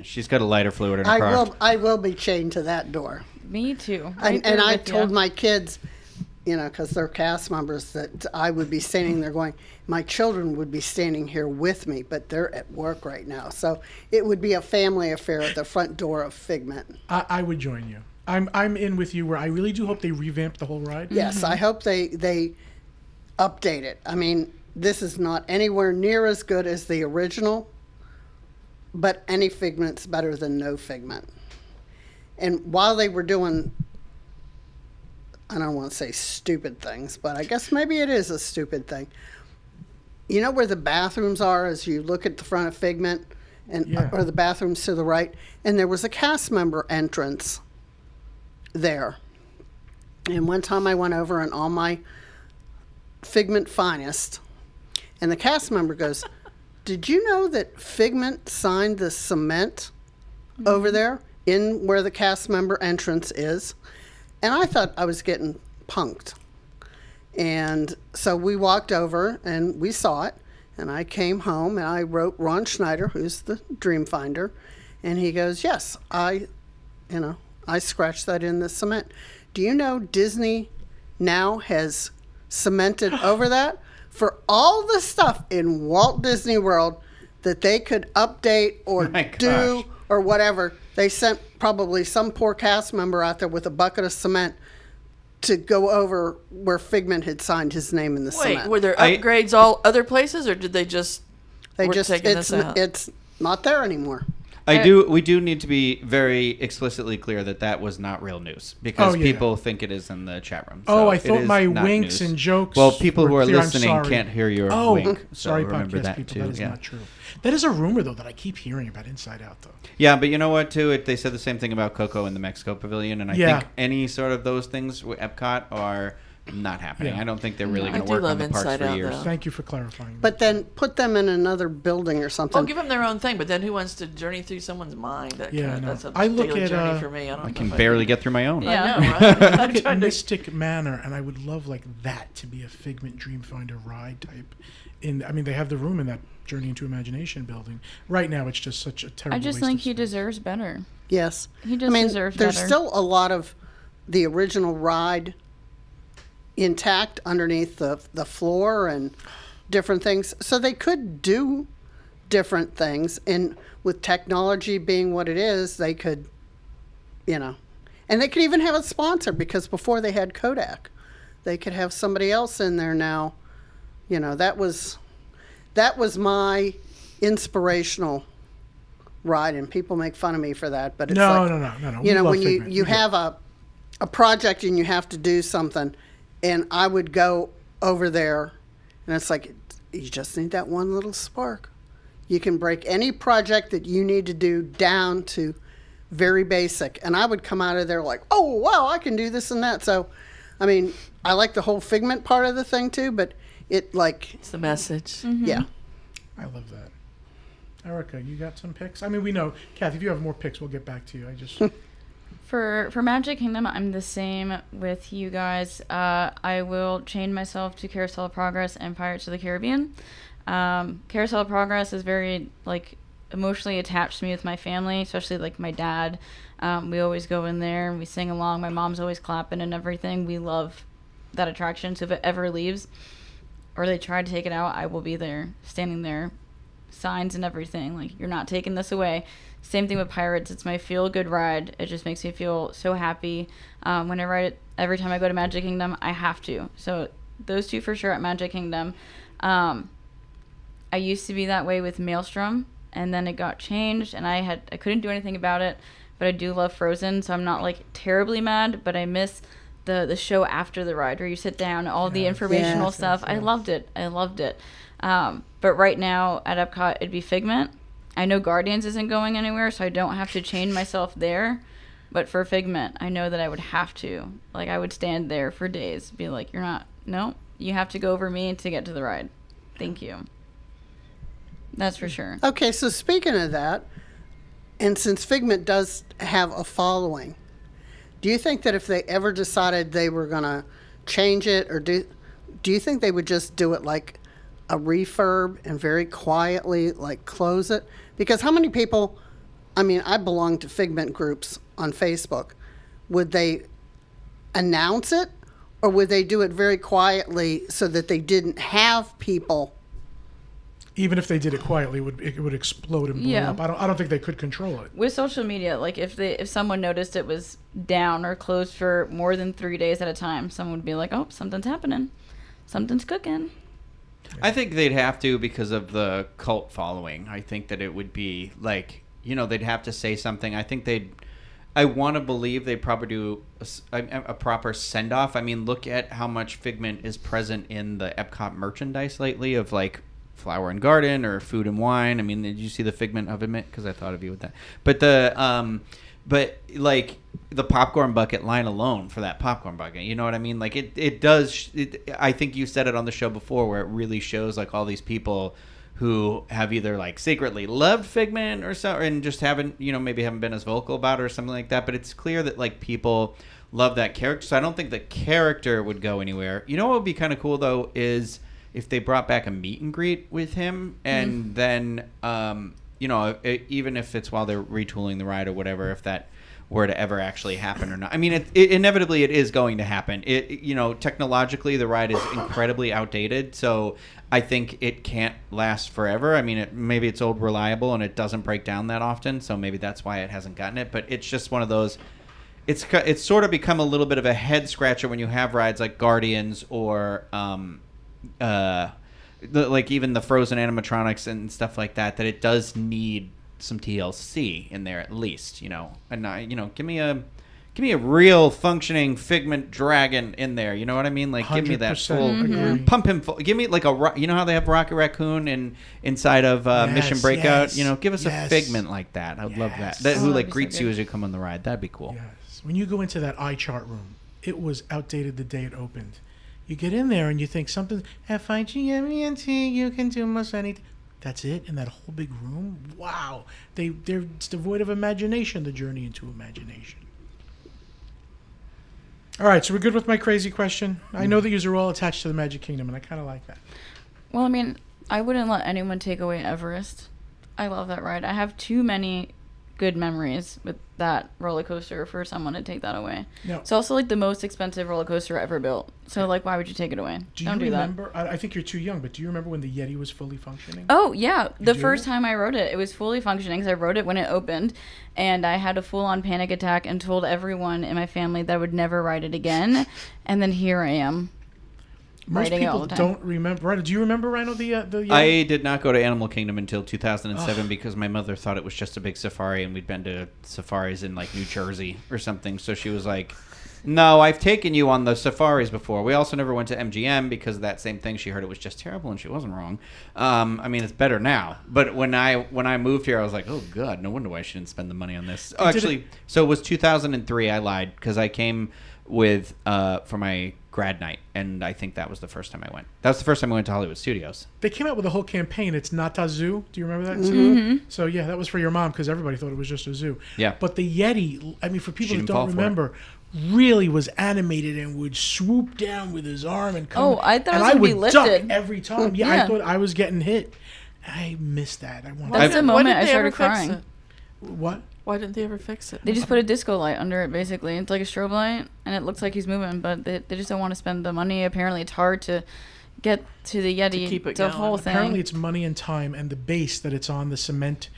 She's got a lighter fluid in her car. I will be chained to that door. Me too. Right And there I with told ya. my kids, you know, because they're cast members, that I would be standing there going, my children would be standing here with me, but they're at work right now. So it would be a family affair at the front door of Figment. I would join you. I'm in with you where I really do hope they revamp the whole ride. Yes, I hope they update it. I mean, this is not anywhere near as good as the original, but any Figment's better than no Figment. And while they were doing, I don't want to say stupid things, but I guess maybe it is a stupid thing. You know where the bathrooms are as you look at the front of Figment, and Yeah. or the bathrooms to the right, and there was a cast member entrance there. And one time I went over in all my Figment finest, and the cast member goes, "Did you know that Figment signed the cement over there in where the cast member entrance is?" And I thought I was getting punked. And so we walked over and we saw it, and I came home and I wrote Ron Schneider, who's the dream finder, and he goes, "Yes, I scratched that in the cement." Do you know Disney now has cemented over that for all the stuff in Walt Disney World that they could update or My do gosh. or whatever? They sent probably some poor cast member out there with a bucket of cement to go over where Figment had signed his name in the Wait, cement. were there upgrades all other places, or did they just They we're just taking it's this out? it's not there anymore. We do need to be very explicitly clear that that was not real news because Oh, yeah. people think it is in the chat room. Oh, So I it thought is my not winks news. and jokes. Well, people who were are clear. I'm listening sorry. can't hear your Oh, wink. So sorry, remember podcast that people. too. That is yeah. not true. That is a rumor, though, that I keep hearing about Inside Out, though. Yeah, but you know what? Too, they said the same thing about Coco in the Mexico Pavilion, and I Yeah. think any sort of those things with Epcot are not happening. Yeah. I don't think they're really I going to do work on love the parks Inside for Out, years. though. Thank you for clarifying. But then put them in another building or something. Oh, give them their own thing, but then who wants to journey through someone's mind? That Yeah, kind of, no. that's a I look daily at, journey for me. I don't I know can if barely get through my own. Yeah. I know, right? I I'm look at trying to- Mystic Manor, and I would love like that to be a Figment Dreamfinder ride type. I mean, they have the room in that Journey into Imagination building. Right now, it's just such a terrible. I just waste think of he space. deserves better. Yes. He I just mean, deserves there's better. still a lot of the original ride intact underneath the floor and different things. So they could do different things. And with technology being what it is, they could, and they could even have a sponsor because before they had Kodak, they could have somebody else in there now. That was my inspirational ride, and people make fun of me for that. But it's No. We when love you Figment. you We get it. have a project and you have to do something, and I would go over there, and it's like you just need that one little spark. You can break any project that you need to do down to very basic. And I would come out of there like, oh, wow, I can do this and that. So, I mean, I like the whole Figment part of the thing too, but it like... It's the message. Mm-hmm. Yeah. I love that. Erica, you got some picks? I mean, we know. Kath, if you have more picks, we'll get back to you. I just... For Magic Kingdom, I'm the same with you guys. I will chain myself to Carousel of Progress and Pirates of the Caribbean. Carousel of Progress is very like emotionally attached to me with my family, especially like my dad. We always go in there and we sing along. My mom's always clapping and everything. We love that attraction. So if it ever leaves or they try to take it out, I will be there, standing there, signs and everything. Like, you're not taking this away. Same thing with Pirates. It's my feel-good ride. It just makes me feel so happy. When I ride it, every time I go to Magic Kingdom, I have to. So those two for sure at Magic Kingdom. I used to be that way with Maelstrom, and then it got changed, and I couldn't do anything about it. But I do love Frozen, so I'm not like terribly mad. But I miss the show after the ride, where you sit down, all the informational stuff. Yes. I loved it. But right now at Epcot, it'd be Figment. I know Guardians isn't going anywhere, so I don't have to chain myself there. But for Figment, I know that I would have to. Like, I would stand there for days, be like, you have to go over me to get to the ride. Thank you. That's for sure. Okay, so speaking of that, and since Figment does have a following, do you think that if they ever decided they were going to change it, or do you think they would just do it like a refurb and very quietly like close it? Because how many people, I mean, I belong to Figment groups on Facebook. Would they announce it, or would they do it very quietly so that they didn't have people? Even if they did it quietly, it would explode and blow Yeah. up. I don't think they could control it. With social media, like if someone noticed it was down or closed for more than 3 days at a time, someone would be like, oh, something's happening. Something's cooking. I think they'd have to because of the cult following. I think that it would be like, they'd have to say something. I want to believe they'd probably do a proper send-off. I mean, look at how much Figment is present in the Epcot merchandise lately of like Flower and Garden or Food and Wine. I mean, did you see the Figment of it? Because I thought of you with that. But like the popcorn bucket line alone for that popcorn bucket, you know what I mean? Like it does. I think you said it on the show before, where it really shows like all these people who have either like secretly loved Figment or so, and just haven't, maybe haven't been as vocal about it or something like that. But it's clear that like people love that character. So I don't think the character would go anywhere. You know what would be kind of cool though is if they brought back a meet and greet with him, and then even if it's while they're retooling the ride or whatever, if that were to ever actually happen or not. I mean, it inevitably it is going to happen. Technologically the ride is incredibly outdated, so I think it can't last forever. I mean, maybe it's old reliable and it doesn't break down that often, so maybe that's why it hasn't gotten it. But it's just one of those. It's sort of become a little bit of a head scratcher when you have rides like Guardians or like even the Frozen animatronics and stuff like that. That it does need some TLC in there at least, and give me a real functioning Figment dragon in there, you know what I mean? Like give me that full agree. Pump him full. Give me like how they have Rocket Raccoon inside of Mission Breakout, yes, give us yes. a Figment like that. I would love that. Yes. Who Oh, like that'd be so greets you good. as you come on the ride. That'd be cool. Yes. When you go into that eye chart room, it was outdated the day it opened. You get in there and you think something FIGMENT, you can do most anything. That's it in that whole big room. Wow, they're devoid of imagination. The journey into imagination. All right, so we're good with my crazy question. I know that you are all attached to the Magic Kingdom, and I kind of like that. Well, I mean, I wouldn't let anyone take away Everest. I love that ride. I have too many good memories with that roller coaster for someone to take that away. No. It's also like the most expensive roller coaster ever built. So like, why would you take it away? Don't do that. Remember? I think you're too young, but do you remember when the Yeti was fully functioning? Oh, yeah. The do? first time I rode it, it was fully functioning because I rode it when it opened. And I had a full-on panic attack and told everyone in my family that I would never ride it again. And then here I am. Most writing it all people the time. don't remember. Rhino, do you remember, Rhino, the Yeti? I did not go to Animal Kingdom until 2007 because my mother thought it was just a big safari, and we'd been to safaris in like New Jersey or something. So she was like, "No, I've taken you on the safaris before." We also never went to MGM because of that same thing. She heard it was just terrible, and she wasn't wrong. I mean, it's better now. But when I moved here, I was like, "Oh God, no wonder why I shouldn't spend the money on this." Oh, actually, so it was 2003. I lied because I came with for my grad night, and I think that was the first time I went. That was the first time I went to Hollywood Studios. They came out with a whole campaign. It's not a zoo. Do you remember that? Too? So yeah, that was for your mom because everybody thought it was just a zoo. Yeah. But the Yeti, I mean, for people She that didn't fall don't for it. remember, really was animated and would swoop down with his arm and come. Oh, I thought it and was I gonna be would duck lifted. every time. Yeah, Yeah. I thought I was getting hit. I missed that. I wanted That's the moment didn't I they started ever fix crying. it? what? Why didn't they ever fix it? They just put a disco light under it, basically. It's like a strobe light, and it looks like he's moving, but they just don't want to spend the money. Apparently, it's hard to get to the Yeti, keep it the going. whole thing. Apparently, it's money and time, and the base that it's on, the cement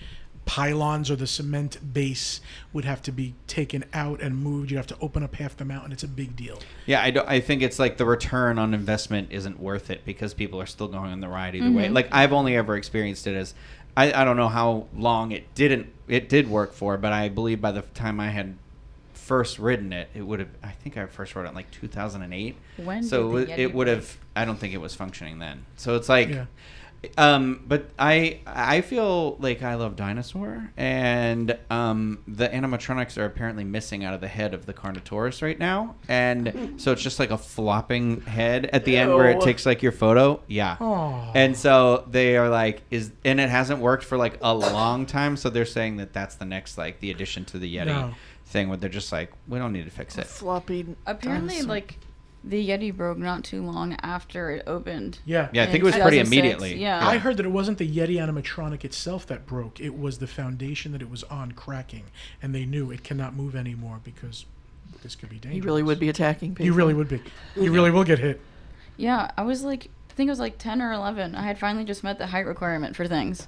pylons or the cement base, would have to be taken out and moved. You have to open up half the mountain. It's a big deal. Yeah, I think it's like the return on investment isn't worth it because people are still going on the ride either way. Like I've only ever experienced it as I don't know how long it did work for, but I believe by the time I had first ridden it, it would have. I think I first rode it in like 2008. When So did the Yeti it would break? have. I don't think it was functioning then. So it's like. Yeah. But I feel like I love Dinosaur, and the animatronics are apparently missing out of the head of the Carnotaurus right now, and so it's just like a flopping head at the end where it Ew. takes like your photo. Yeah. Aw. And so they are like, and it hasn't worked for like a long time, so they're saying that that's the next like the addition to the Yeti No. thing where they're just like, we don't need to fix it. Floppy. Apparently, dinosaur. like, the Yeti broke not too long after it opened. Yeah. Yeah, I think in it was pretty 2006. immediately. Yeah. I heard that it wasn't the Yeti animatronic itself that broke. It was the foundation that it was on cracking, and they knew it cannot move anymore because this could be dangerous. He really would be attacking people. You really would be. You really will get hit. Yeah, I was like, I think it was like 10 or 11. I had finally just met the height requirement for things.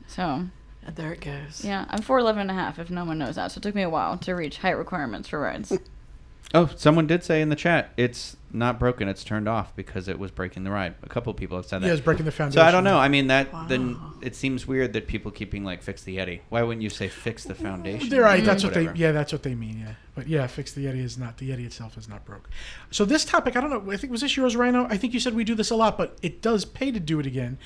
So, And there it goes. yeah, I'm 4'11 and a half, if no one knows that. So it took me a while to reach height requirements for rides. Oh, someone did say in the chat it's not broken; it's turned off because it was breaking the ride. A couple of people have said that. Yeah, it's breaking the foundation. So I don't know. I mean, then it seems weird that people keeping like fix the Yeti. Why wouldn't you say fix the foundation? They're right. That's what Whatever. they. Yeah, that's what they mean. Yeah, but yeah, fix the Yeti is not. The Yeti itself is not broke. So this topic, I don't know. I think was this yours, Rhino? I think you said we do this a lot, but it does pay to do it again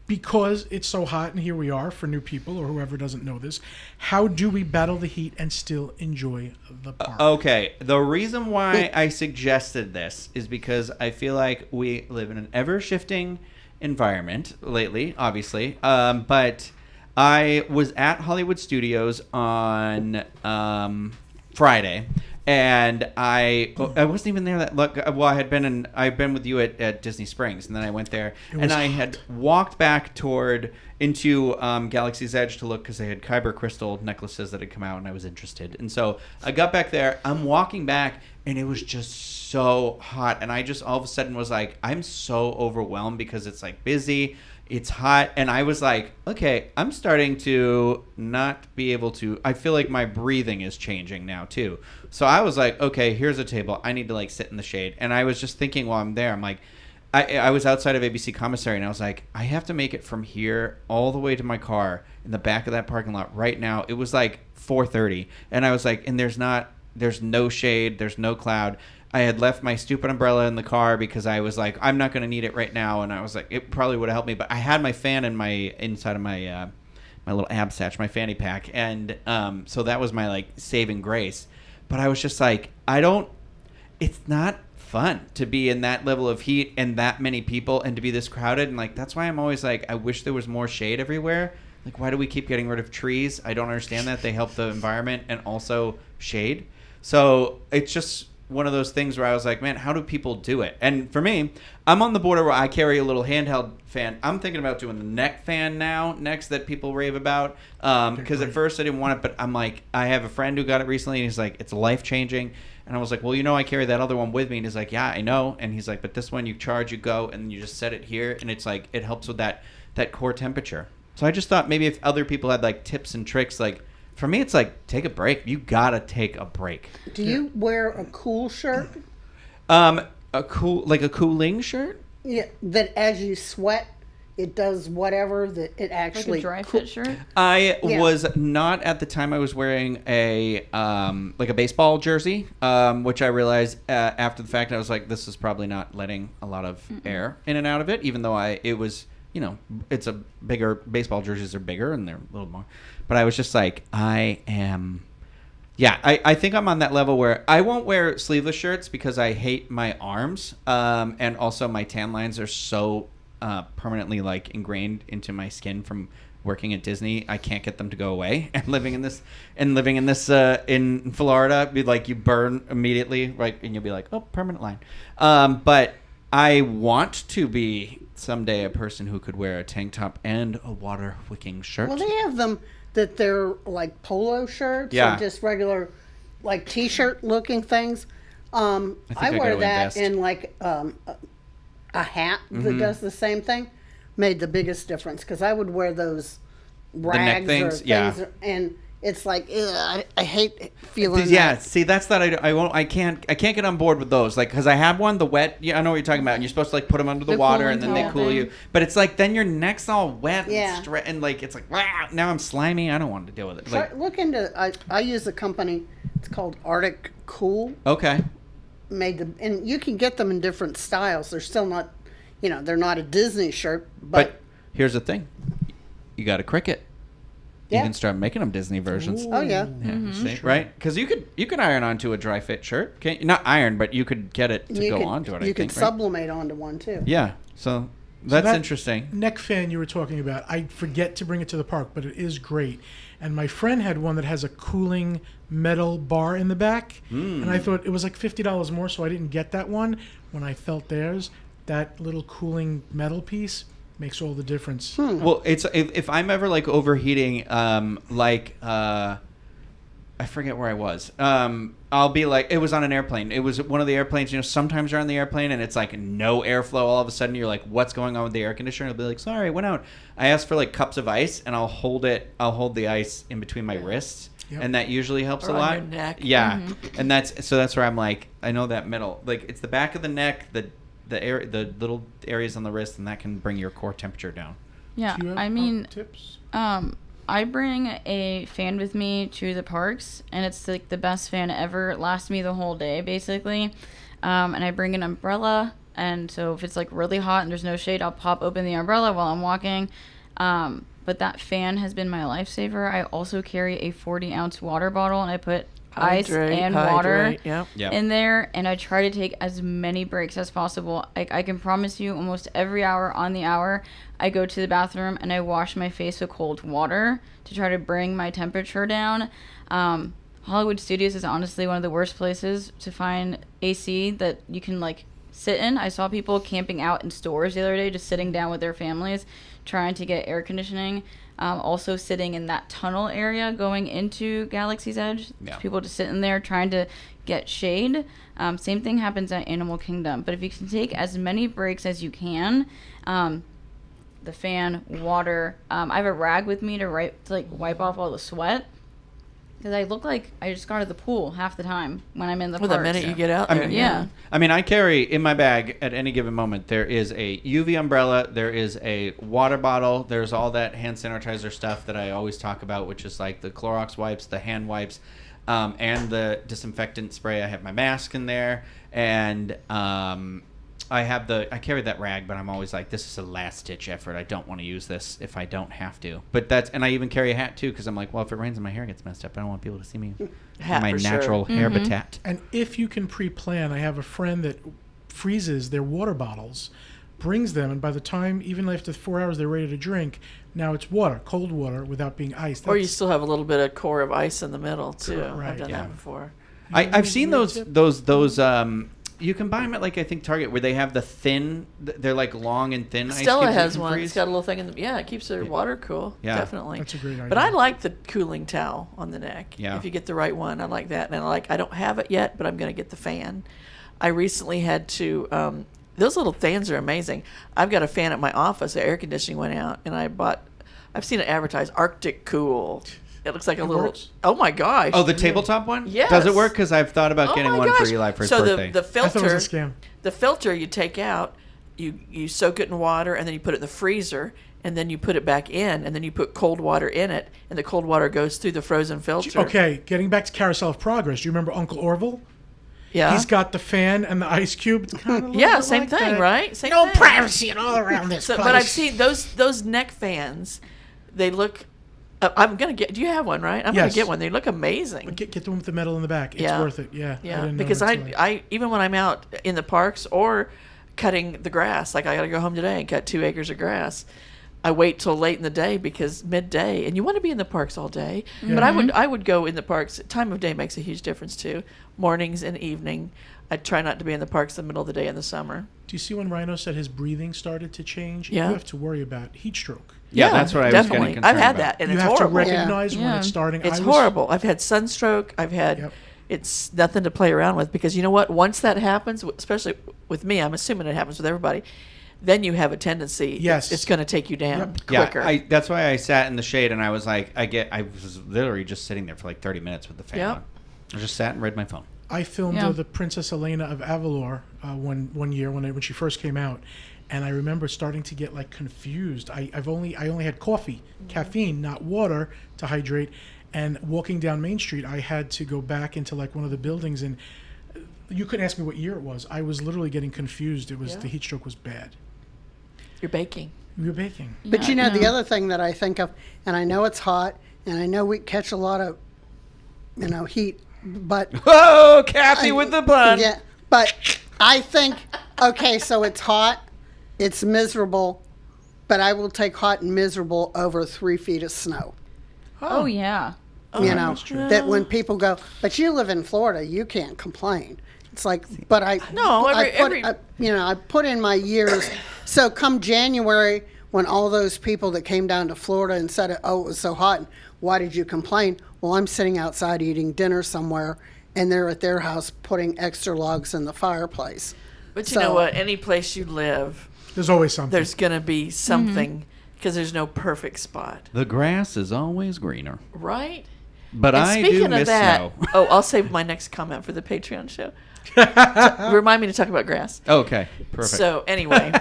because it's so hot, and here we are for new people or whoever doesn't know this. How do we battle the heat and still enjoy the park? Okay, the reason why I suggested this is because I feel like we live in an ever-shifting environment lately, obviously. But I was at Hollywood Studios on Friday, and I wasn't even there that well, I've been with you at Disney Springs, and then I went there, was and I had walked back into Galaxy's Edge to look because they had Kyber crystal necklaces that had come out, and I was interested. And so I got back there. I'm walking back, and it was just so hot, and I just all of a sudden was like, I'm so overwhelmed because it's like busy. It's hot, and I was like, okay, I'm starting to not be able to. I feel like my breathing is changing now too. So I was like, okay, here's a table. I need to like sit in the shade. And I was just thinking while I'm there, I'm like, I was outside of ABC Commissary, and I was like, I have to make it from here all the way to my car in the back of that parking lot right now. It was like 4:30, and I was like, and there's no shade, there's no cloud. I had left my stupid umbrella in the car because I was like, I'm not going to need it right now. And I was like, it probably would have helped me. But I had my fan in inside of my my little ab satch, my fanny pack. And so that was my like saving grace. But I was just like, it's not fun to be in that level of heat and that many people and to be this crowded. And like, that's why I'm always like, I wish there was more shade everywhere. Like, why do we keep getting rid of trees? I don't understand that. They help the environment and also shade. So it's just one of those things where I was like, man, how do people do it? And for me, I'm on the border where I carry a little handheld fan. I'm thinking about doing the neck fan next that people rave about. Because at first I didn't want it, but I'm like, I have a friend who got it recently, and he's like, it's life-changing. And I was like, well, I carry that other one with me. And he's like, yeah, I know. And he's like, but this one you charge, you go, and you just set it here, and it's like, it helps with that core temperature. So I just thought maybe if other people had like tips and tricks, like, for me, it's like, take a break. You gotta take a break. Do you wear a cool shirt? A cooling shirt? Yeah, that as you sweat, it does whatever that it Like actually. a dry fit shirt. I Yeah. was not at the time. I was wearing a like a baseball jersey, which I realized after the fact. I was like, this is probably not letting a lot of air in and out of it, even though it was, it's a bigger, baseball jerseys are bigger and they're a little more. But I was just like, I think I'm on that level where I won't wear sleeveless shirts because I hate my arms, and also my tan lines are so permanently like ingrained into my skin from working at Disney. I can't get them to go away. And living in this in Florida, be like you burn immediately, right? And you'll be like, oh, permanent line. But I want to be someday a person who could wear a tank top and a water wicking shirt. Well, they have them that they're like polo shirts Yeah. or just regular like t-shirt looking things. I I wear gotta that invest. in like a hat that does the same thing. Made the biggest difference because I would wear those rags things, or yeah. things, and it's like I hate feeling. Yeah, that. see, that's that I can't get on board with those, like, because I have one, the wet. Yeah, I know what you're talking about. And you're supposed to like put them under the water cooling and then they towel cool thing. you. But it's like then your neck's all wet Yeah. and like it's like, wow, now I'm slimy. I don't want to deal with it. Like, Look into. I use a company. It's called Arctic Cool. okay, And you can get them in different styles. They're still not, they're not a Disney shirt, but here's the thing, you got a Cricut. You Yeah. can start making them Disney versions. oh yeah. Yeah, see, right? Because you could iron onto a dry fit shirt. Can't not iron, but you could get it to go onto it. I You think, could right? sublimate onto one too. Yeah, so that's that interesting. Neck fan you were talking about, I forget to bring it to the park, but it is great. And my friend had one that has a cooling metal bar in the back, and I thought it was like $50 more, so I didn't get that one. When I felt theirs, that little cooling metal piece makes all the difference. Well, it's if I'm ever like overheating, I forget where I was. I'll be like, it was on an airplane. It was one of the airplanes. Sometimes you're on the airplane and it's like no airflow. All of a sudden, you're like, what's going on with the air conditioner? I'll be like, sorry, it went out. I asked for like cups of ice, and I'll hold the ice in between my wrists, Yep. and that usually helps Or a on lot. your neck. Yeah, and that's where I'm like, I know that middle, like it's the back of the neck, the little areas on the wrist, and that can bring your core temperature down. Yeah, Do you have I mean, tips? I bring a fan with me to the parks, and it's like the best fan ever. It lasts me the whole day, basically. And I bring an umbrella, and so if it's like really hot and there's no shade, I'll pop open the umbrella while I'm walking. But that fan has been my lifesaver. I also carry a 40-ounce water bottle, and I put ice and water Yep. Yeah. in there, and I try to take as many breaks as possible. I can promise you almost every hour on the hour, I go to the bathroom and I wash my face with cold water to try to bring my temperature down. Hollywood Studios is honestly one of the worst places to find AC that you can like sit in. I saw people camping out in stores the other day, just sitting down with their families, trying to get air conditioning. Also sitting in that tunnel area going into Galaxy's Edge. Yeah. People just sitting there trying to get shade. Same thing happens at Animal Kingdom. But if you can take as many breaks as you can, the fan, water. I have a rag with me to wipe off all the sweat. Because I look like I just got out of the pool half the time when I'm in the Well, parks. the minute you get out I there. mean, Yeah. I mean, I carry in my bag at any given moment, there is a UV umbrella, there is a water bottle, there's all that hand sanitizer stuff that I always talk about, which is like the Clorox wipes, the hand wipes, and the disinfectant spray. I have my mask in there, and I carry that rag, but I'm always like, this is a last ditch effort. I don't want to use this if I don't have to. But and I even carry a hat too, because I'm like, well, if it rains and my hair gets messed up, I don't want people to see me in Hat my for sure. natural habitat. And if you can pre-plan, I have a friend that freezes their water bottles, brings them, and by the time, even after 4 hours, they're ready to drink, now it's water, cold water, without being iced. Or you That's- still have a little bit of core of ice in the middle too. Right, I've done yeah. that before. I've seen Weird those tip. those you can buy them at like I think Target, where they have the thin, they're like long and thin. ice Stella cubes you has can one. freeze. It's got a little thing in the, yeah, it keeps their water cool. Yeah. Definitely. That's a great But idea. I like the cooling towel on the neck. Yeah. If you get the right one, I like that. And I don't have it yet, but I'm going to get the fan. I recently had to, those little fans are amazing. I've got a fan at my office. The air conditioning went out, and I've seen it advertised, Arctic Cool. It looks like a It little. works. Oh my gosh! Oh, the tabletop one? Yes. Does it work? Because I've thought about Oh getting my one gosh. for Eli for his so birthday. the I thought it filter, was a scam. the filter you take out, you soak it in water, and then you put it in the freezer, and then you put it back in, and then you put cold water in it, and the cold water goes through the frozen filter. Okay, getting back to Carousel of Progress. Do you remember Uncle Orville? Yeah. He's got the fan and the ice cube. Yeah, same thing, right? Same No thing. privacy at all around this So, place. but I've seen those neck fans. They look. I'm gonna get. Do you have one, right? I'm Yes. gonna get one. They look amazing. Get the one with the metal in the back. It's Yeah. worth it. Yeah. Yeah, didn't know because that's why. I even when I'm out in the parks or cutting the grass, like I got to go home today and cut 2 acres of grass. I wait till late in the day because midday, and you want to be in the parks all day. But I would go in the parks. Time of day makes a huge difference too. Mornings and evening. I try not to be in the parks in the middle of the day in the summer. Do you see when Rhino said his breathing started to change? Yeah. You have to worry about heat stroke. Yeah, that's what I was definitely. kinda concerned I've had about. that, and You it's have horrible. to recognize when Yeah. it's starting. It's I was- horrible. I've had sunstroke. I've had. Yep. It's nothing to play around with because you know what? Once that happens, especially with me, I'm assuming it happens with everybody. Then you have a tendency. Yes. It's going to take you down Yep. quicker. Yeah, that's why I sat in the shade and I was like, I was literally just sitting there for like 30 minutes with the fan Yep. on. I just sat and read my phone. I filmed Yeah. the Princess Elena of Avalor one year when she first came out, and I remember starting to get like confused. I only had coffee, caffeine, not water to hydrate, and walking down Main Street, I had to go back into like one of the buildings, and you couldn't ask me what year it was. I was literally getting confused. It was Yeah. the heat stroke was bad. You're baking. You're baking. But Yeah, you know, the no. other thing that I think of, and I know it's hot, and I know we catch a lot of, heat, but Oh, Kathy with the pun. yeah, but I think, okay, so it's hot, it's miserable, but I will take hot and miserable over 3 feet of snow. Oh yeah. You know, that's true. that when people go, but you live in Florida, you can't complain. It's like, but I, No, I put in my years. So come January, when all those people that came down to Florida and said, oh, it was so hot, why did you complain? Well, I'm sitting outside eating dinner somewhere, and they're at their house putting extra logs in the fireplace. But you So- know what? Any place you live, There's always something. there's going to be something because there's no perfect spot. The grass is always greener. Right? But And I speaking do of miss that, snow. oh, I'll save my next comment for the Patreon show. Remind me to talk about grass. Okay, perfect. So anyway,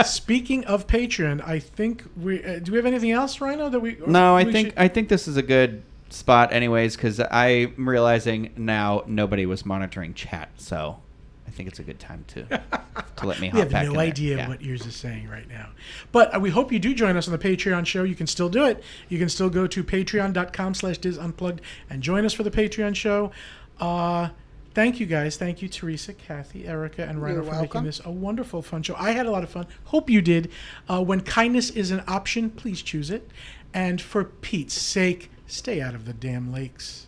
Speaking of Patreon, I think we do we have anything else, Rhino? That we no, I we think should- this is a good spot, anyways, because I'm realizing now nobody was monitoring chat, so I think it's a good time to let me hop we have back in no there. idea Yeah. what yours is saying right now. But we hope you do join us on the Patreon show. You can still do it. You can still go to patreon.com/disunplugged and join us for the Patreon show. Thank you guys. Thank you, Teresa, Kathy, Erica, and Rhino You're for welcome. making this a wonderful, fun show. I had a lot of fun. Hope you did. When kindness is an option, please choose it. And for Pete's sake, stay out of the damn lakes.